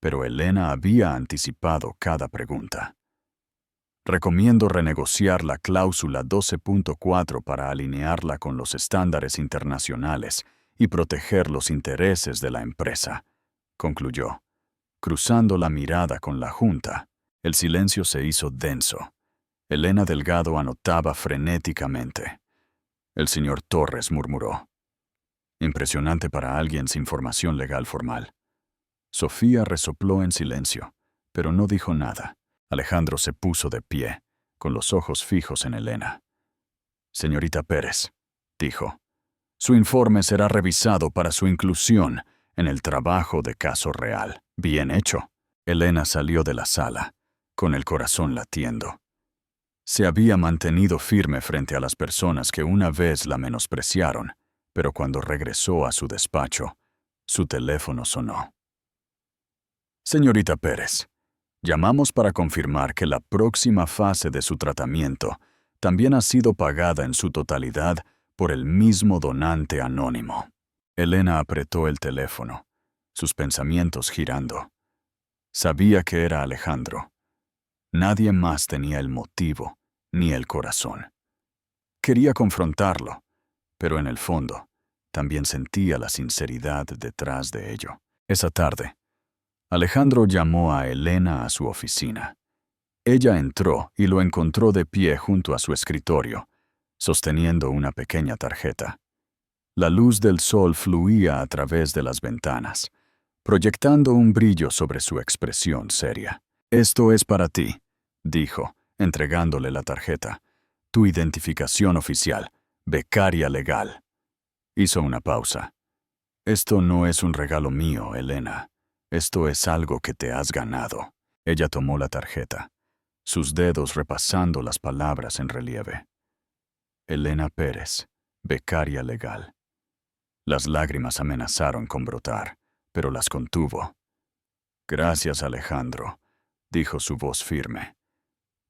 pero Elena había anticipado cada pregunta. «Recomiendo renegociar la cláusula 12.4 para alinearla con los estándares internacionales y proteger los intereses de la empresa», concluyó. Cruzando la mirada con la junta, el silencio se hizo denso. Elena Delgado anotaba frenéticamente. El señor Torres murmuró. «Impresionante para alguien sin formación legal formal». Sofía resopló en silencio, pero no dijo nada. Alejandro se puso de pie, con los ojos fijos en Elena. «Señorita Pérez», dijo, «su informe será revisado para su inclusión en el trabajo de caso real». «Bien hecho». Elena salió de la sala, con el corazón latiendo. Se había mantenido firme frente a las personas que una vez la menospreciaron, pero cuando regresó a su despacho, su teléfono sonó. Señorita Pérez, llamamos para confirmar que la próxima fase de su tratamiento también ha sido pagada en su totalidad por el mismo donante anónimo. Elena apretó el teléfono, sus pensamientos girando. Sabía que era Alejandro. Nadie más tenía el motivo ni el corazón. Quería confrontarlo, pero en el fondo también sentía la sinceridad detrás de ello. Esa tarde, Alejandro llamó a Elena a su oficina. Ella entró y lo encontró de pie junto a su escritorio, sosteniendo una pequeña tarjeta. La luz del sol fluía a través de las ventanas, proyectando un brillo sobre su expresión seria. «Esto es para ti», dijo, entregándole la tarjeta. «Tu identificación oficial, becaria legal». Hizo una pausa. «Esto no es un regalo mío, Elena. Esto es algo que te has ganado». Ella tomó la tarjeta, sus dedos repasando las palabras en relieve. Elena Pérez, becaria legal. Las lágrimas amenazaron con brotar, pero las contuvo. «Gracias, Alejandro», dijo su voz firme.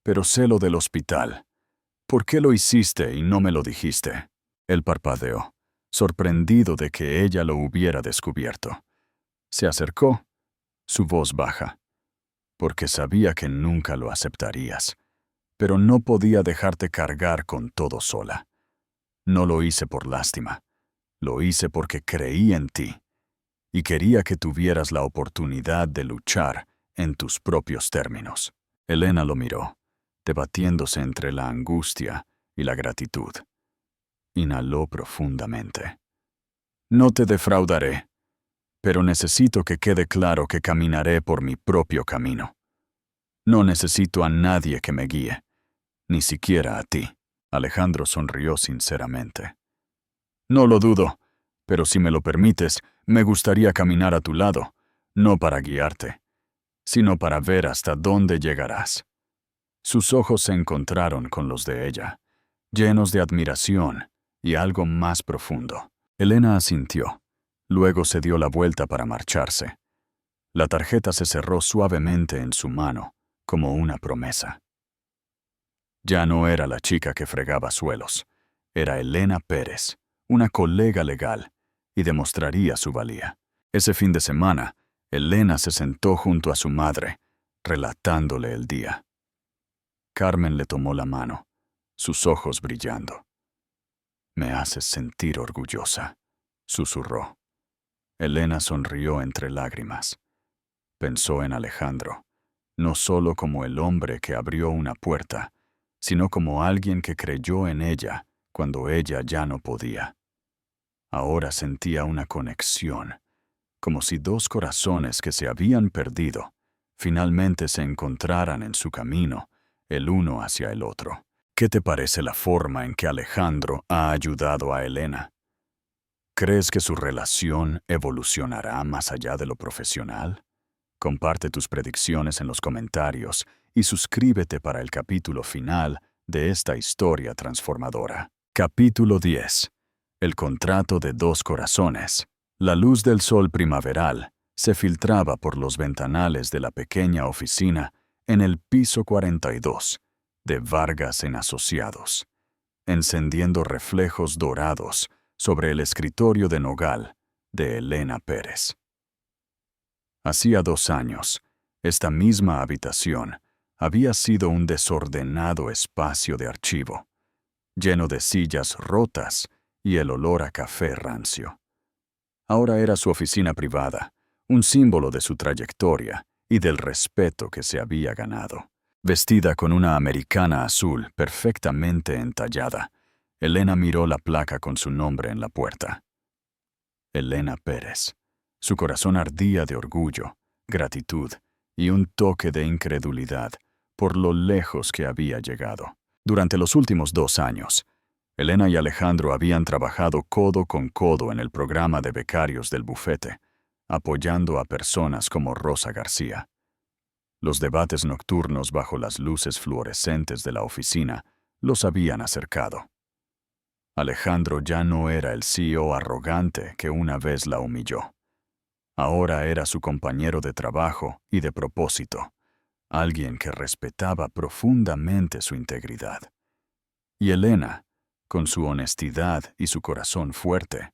«Pero sé lo del hospital. ¿Por qué lo hiciste y no me lo dijiste?» Él parpadeó, sorprendido de que ella lo hubiera descubierto. Se acercó, su voz baja. «Porque sabía que nunca lo aceptarías, pero no podía dejarte cargar con todo sola. No lo hice por lástima, lo hice porque creí en ti y quería que tuvieras la oportunidad de luchar en tus propios términos». Elena lo miró, debatiéndose entre la angustia y la gratitud. Inhaló profundamente. «No te defraudaré, pero necesito que quede claro que caminaré por mi propio camino. No necesito a nadie que me guíe, ni siquiera a ti». Alejandro sonrió sinceramente. «No lo dudo, pero si me lo permites, me gustaría caminar a tu lado, no para guiarte, sino para ver hasta dónde llegarás». Sus ojos se encontraron con los de ella, llenos de admiración y algo más profundo. Elena asintió. Luego se dio la vuelta para marcharse. La tarjeta se cerró suavemente en su mano, como una promesa. Ya no era la chica que fregaba suelos. Era Elena Pérez, una colega legal, y demostraría su valía. Ese fin de semana, Elena se sentó junto a su madre, relatándole el día. Carmen le tomó la mano, sus ojos brillando. «Me haces sentir orgullosa», susurró. Elena sonrió entre lágrimas. Pensó en Alejandro, no solo como el hombre que abrió una puerta, sino como alguien que creyó en ella cuando ella ya no podía. Ahora sentía una conexión, como si dos corazones que se habían perdido finalmente se encontraran en su camino, el uno hacia el otro. ¿Qué te parece la forma en que Alejandro ha ayudado a Elena? ¿Crees que su relación evolucionará más allá de lo profesional? Comparte tus predicciones en los comentarios y suscríbete para el capítulo final de esta historia transformadora. Capítulo 10. El contrato de dos corazones. La luz del sol primaveral se filtraba por los ventanales de la pequeña oficina en el piso 42 de Vargas en Asociados, encendiendo reflejos dorados sobre el escritorio de nogal de Elena Pérez. Hacía 2 años, esta misma habitación había sido un desordenado espacio de archivo, lleno de sillas rotas y el olor a café rancio. Ahora era su oficina privada, un símbolo de su trayectoria y del respeto que se había ganado. Vestida con una americana azul perfectamente entallada, Elena miró la placa con su nombre en la puerta. Elena Pérez. Su corazón ardía de orgullo, gratitud y un toque de incredulidad por lo lejos que había llegado. Durante los últimos 2 años, Elena y Alejandro habían trabajado codo con codo en el programa de becarios del bufete, apoyando a personas como Rosa García. Los debates nocturnos bajo las luces fluorescentes de la oficina los habían acercado. Alejandro ya no era el CEO arrogante que una vez la humilló. Ahora era su compañero de trabajo y de propósito, alguien que respetaba profundamente su integridad. Y Elena, con su honestidad y su corazón fuerte,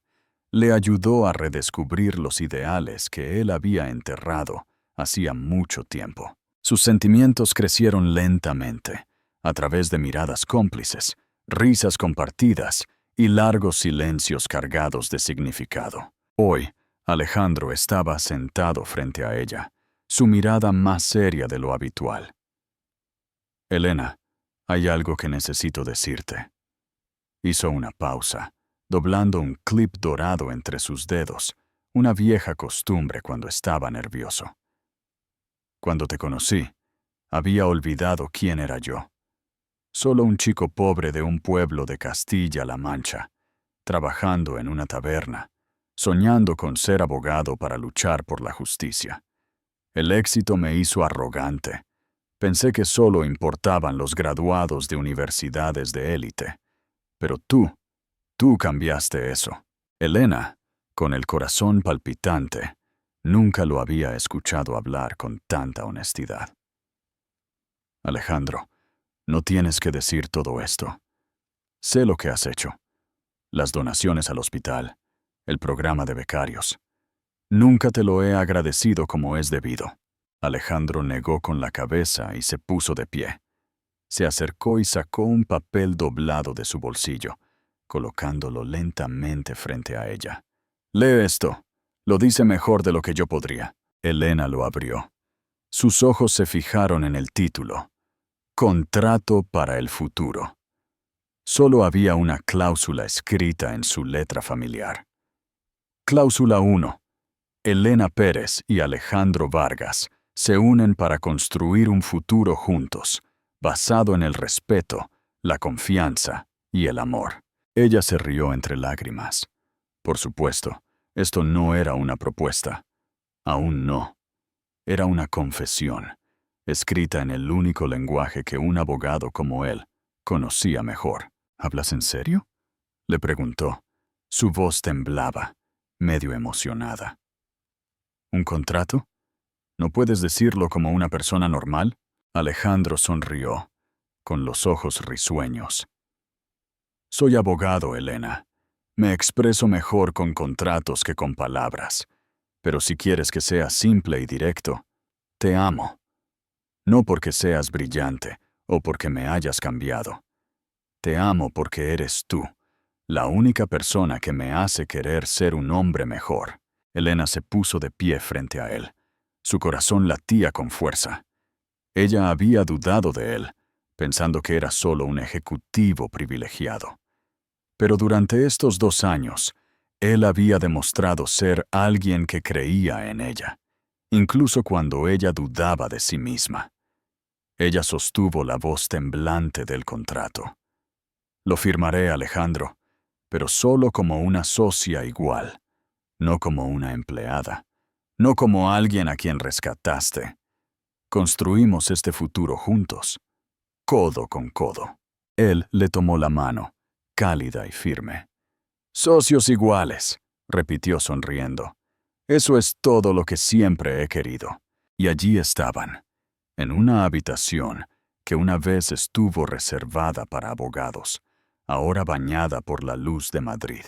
le ayudó a redescubrir los ideales que él había enterrado hacía mucho tiempo. Sus sentimientos crecieron lentamente, a través de miradas cómplices, risas compartidas y largos silencios cargados de significado. Hoy, Alejandro estaba sentado frente a ella, su mirada más seria de lo habitual. «Elena, hay algo que necesito decirte». Hizo una pausa, doblando un clip dorado entre sus dedos, una vieja costumbre cuando estaba nervioso. «Cuando te conocí, había olvidado quién era yo. Solo un chico pobre de un pueblo de Castilla-La Mancha, trabajando en una taberna, soñando con ser abogado para luchar por la justicia. El éxito me hizo arrogante. Pensé que solo importaban los graduados de universidades de élite. Pero tú cambiaste eso». Elena, con el corazón palpitante, nunca lo había escuchado hablar con tanta honestidad. «Alejandro, no tienes que decir todo esto. Sé lo que has hecho. Las donaciones al hospital, el programa de becarios. Nunca te lo he agradecido como es debido». Alejandro negó con la cabeza y se puso de pie. Se acercó y sacó un papel doblado de su bolsillo, colocándolo lentamente frente a ella. «Lee esto. Lo dice mejor de lo que yo podría». Elena lo abrió. Sus ojos se fijaron en el título. Contrato para el futuro. Solo había una cláusula escrita en su letra familiar. Cláusula 1. Elena Pérez y Alejandro Vargas se unen para construir un futuro juntos, basado en el respeto, la confianza y el amor. Ella se rió entre lágrimas. Por supuesto, esto no era una propuesta. Aún no. Era una confesión, escrita en el único lenguaje que un abogado como él conocía mejor. «¿Hablas en serio?», le preguntó. Su voz temblaba, medio emocionada. «¿Un contrato? ¿No puedes decirlo como una persona normal?». Alejandro sonrió, con los ojos risueños. «Soy abogado, Elena. Me expreso mejor con contratos que con palabras. Pero si quieres que sea simple y directo, te amo. No porque seas brillante o porque me hayas cambiado. Te amo porque eres tú, la única persona que me hace querer ser un hombre mejor». Elena se puso de pie frente a él. Su corazón latía con fuerza. Ella había dudado de él, pensando que era solo un ejecutivo privilegiado. Pero durante estos 2 años, él había demostrado ser alguien que creía en ella, incluso cuando ella dudaba de sí misma. Ella sostuvo la voz temblante del contrato. «Lo firmaré, Alejandro, pero solo como una socia igual, no como una empleada, no como alguien a quien rescataste. Construimos este futuro juntos, codo con codo». Él le tomó la mano, cálida y firme. «Socios iguales», repitió sonriendo. «Eso es todo lo que siempre he querido». Y allí estaban, en una habitación que una vez estuvo reservada para abogados, ahora bañada por la luz de Madrid,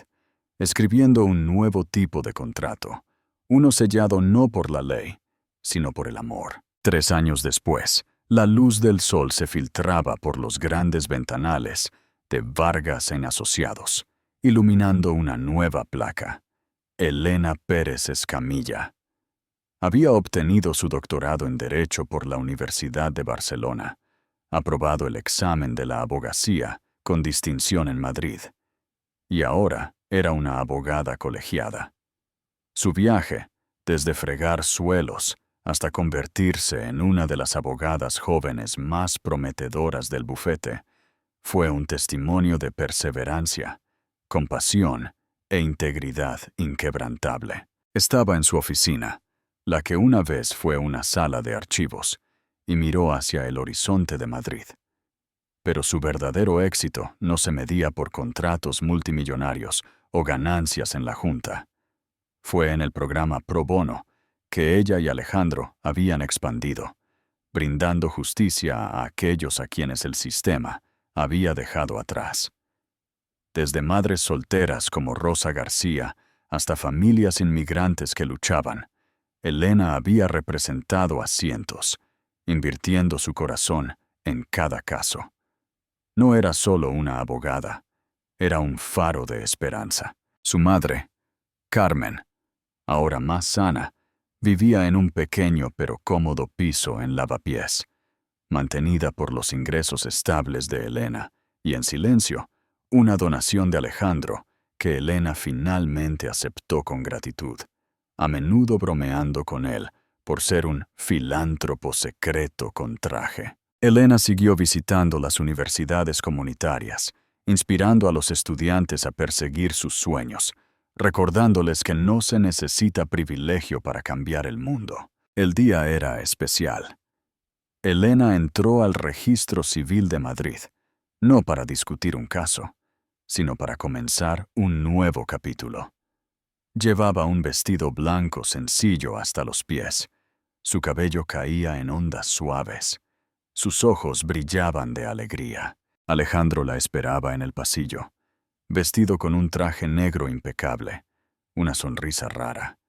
escribiendo un nuevo tipo de contrato, uno sellado no por la ley, sino por el amor. 3 años después, la luz del sol se filtraba por los grandes ventanales de Vargas en Asociados, iluminando una nueva placa. Elena Pérez Escamilla. Había obtenido su doctorado en Derecho por la Universidad de Barcelona, aprobado el examen de la abogacía con distinción en Madrid, y ahora era una abogada colegiada. Su viaje, desde fregar suelos hasta convertirse en una de las abogadas jóvenes más prometedoras del bufete, fue un testimonio de perseverancia, compasión e integridad inquebrantable. Estaba en su oficina, la que una vez fue una sala de archivos, y miró hacia el horizonte de Madrid. Pero su verdadero éxito no se medía por contratos multimillonarios o ganancias en la Junta. Fue en el programa Pro Bono que ella y Alejandro habían expandido, brindando justicia a aquellos a quienes el sistema había dejado atrás. Desde madres solteras como Rosa García hasta familias inmigrantes que luchaban, Elena había representado a cientos, invirtiendo su corazón en cada caso. No era solo una abogada, era un faro de esperanza. Su madre, Carmen, ahora más sana, vivía en un pequeño pero cómodo piso en Lavapiés, mantenida por los ingresos estables de Elena, y en silencio, una donación de Alejandro que Elena finalmente aceptó con gratitud, a menudo bromeando con él por ser un filántropo secreto con traje. Elena siguió visitando las universidades comunitarias, inspirando a los estudiantes a perseguir sus sueños, recordándoles que no se necesita privilegio para cambiar el mundo. El día era especial. Elena entró al Registro Civil de Madrid, no para discutir un caso, sino para comenzar un nuevo capítulo. Llevaba un vestido blanco sencillo hasta los pies. Su cabello caía en ondas suaves. Sus ojos brillaban de alegría. Alejandro la esperaba en el pasillo, vestido con un traje negro impecable, una sonrisa rara,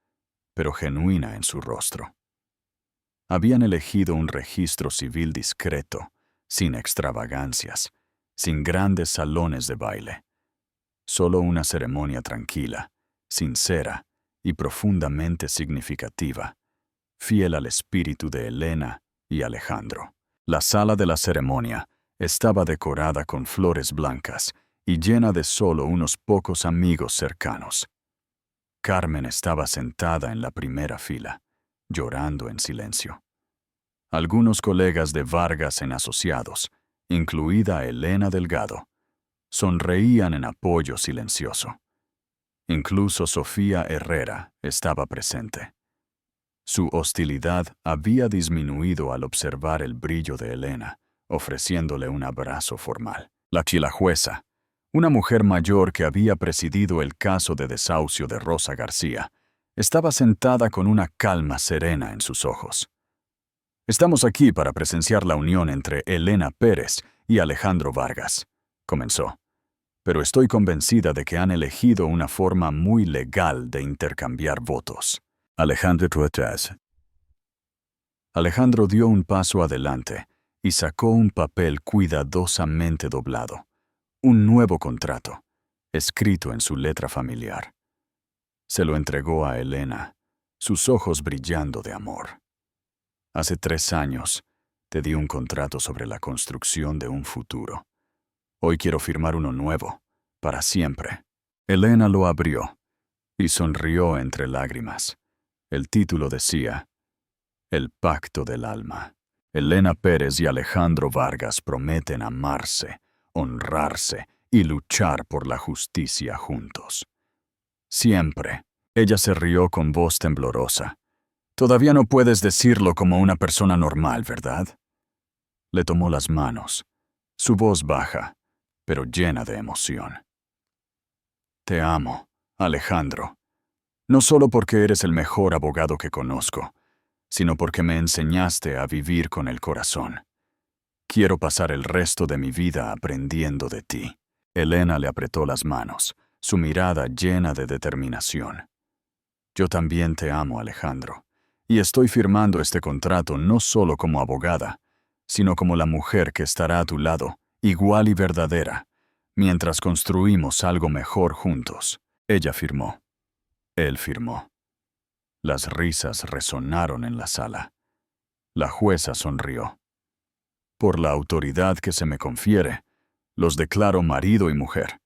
pero genuina en su rostro. Habían elegido un registro civil discreto, sin extravagancias, sin grandes salones de baile. Solo una ceremonia tranquila, sincera y profundamente significativa, fiel al espíritu de Elena y Alejandro. La sala de la ceremonia estaba decorada con flores blancas y llena de solo unos pocos amigos cercanos. Carmen estaba sentada en la primera fila, llorando en silencio. Algunos colegas de Vargas en Asociados, incluida Elena Delgado, sonreían en apoyo silencioso. Incluso Sofía Herrera estaba presente. Su hostilidad había disminuido al observar el brillo de Elena, ofreciéndole un abrazo formal. La jueza, una mujer mayor que había presidido el caso de desahucio de Rosa García, estaba sentada con una calma serena en sus ojos. «Estamos aquí para presenciar la unión entre Elena Pérez y Alejandro Vargas», comenzó. «Pero estoy convencida de que han elegido una forma muy legal de intercambiar votos». Alejandro dio un paso adelante y sacó un papel cuidadosamente doblado. Un nuevo contrato, escrito en su letra familiar. Se lo entregó a Elena, sus ojos brillando de amor. «Hace 3 años, te di un contrato sobre la construcción de un futuro. Hoy quiero firmar uno nuevo, para siempre». Elena lo abrió y sonrió entre lágrimas. El título decía, «El pacto del alma». Elena Pérez y Alejandro Vargas prometen amarse, honrarse y luchar por la justicia juntos. Siempre. Ella se rió con voz temblorosa. «Todavía no puedes decirlo como una persona normal, ¿verdad?». Le tomó las manos, su voz baja, pero llena de emoción. «Te amo, Alejandro. No solo porque eres el mejor abogado que conozco, sino porque me enseñaste a vivir con el corazón. Quiero pasar el resto de mi vida aprendiendo de ti». Elena le apretó las manos, su mirada llena de determinación. «Yo también te amo, Alejandro, y estoy firmando este contrato no solo como abogada, sino como la mujer que estará a tu lado, igual y verdadera, mientras construimos algo mejor juntos». Ella firmó. Él firmó. Las risas resonaron en la sala. La jueza sonrió. «Por la autoridad que se me confiere, los declaro marido y mujer.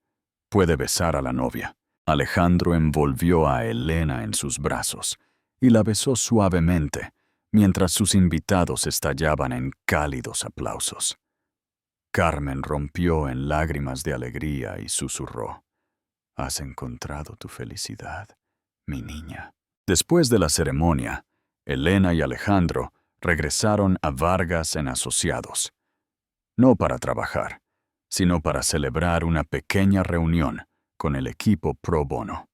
Puede besar a la novia». Alejandro envolvió a Elena en sus brazos y la besó suavemente, mientras sus invitados estallaban en cálidos aplausos. Carmen rompió en lágrimas de alegría y susurró, «Has encontrado tu felicidad, mi niña». Después de la ceremonia, Elena y Alejandro regresaron a Vargas en Asociados. No para trabajar, sino para celebrar una pequeña reunión con el equipo Pro Bono.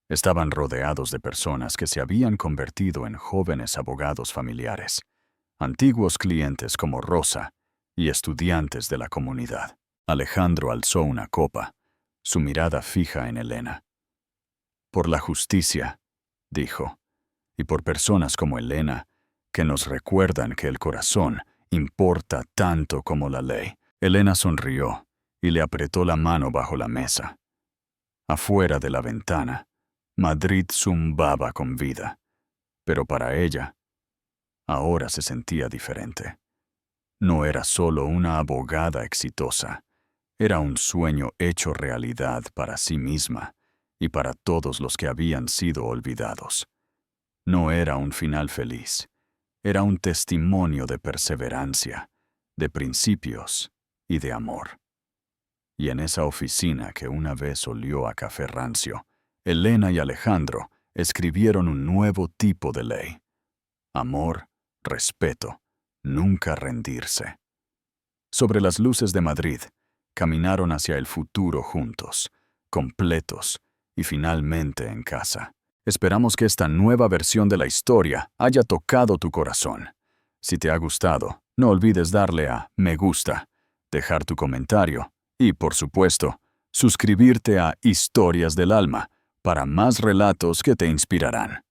Estaban rodeados de personas que se habían convertido en jóvenes abogados familiares, antiguos clientes como Rosa y estudiantes de la comunidad. Alejandro alzó una copa, su mirada fija en Elena. Por la justicia, dijo, y por personas como Elena, que nos recuerdan que el corazón importa tanto como la ley. Elena sonrió y le apretó la mano bajo la mesa. Afuera de la ventana, Madrid zumbaba con vida, pero para ella, ahora se sentía diferente. No era solo una abogada exitosa, era un sueño hecho realidad para sí misma y para todos los que habían sido olvidados. No era un final feliz, era un testimonio de perseverancia, de principios y de amor. Y en esa oficina que una vez olió a café rancio, Elena y Alejandro escribieron un nuevo tipo de ley. Amor, respeto, nunca rendirse. Sobre las luces de Madrid, caminaron hacia el futuro juntos, completos y finalmente en casa. Esperamos que esta nueva versión de la historia haya tocado tu corazón. Si te ha gustado, no olvides darle a me gusta, dejar tu comentario y, por supuesto, suscribirte a Historias del Alma para más relatos que te inspirarán.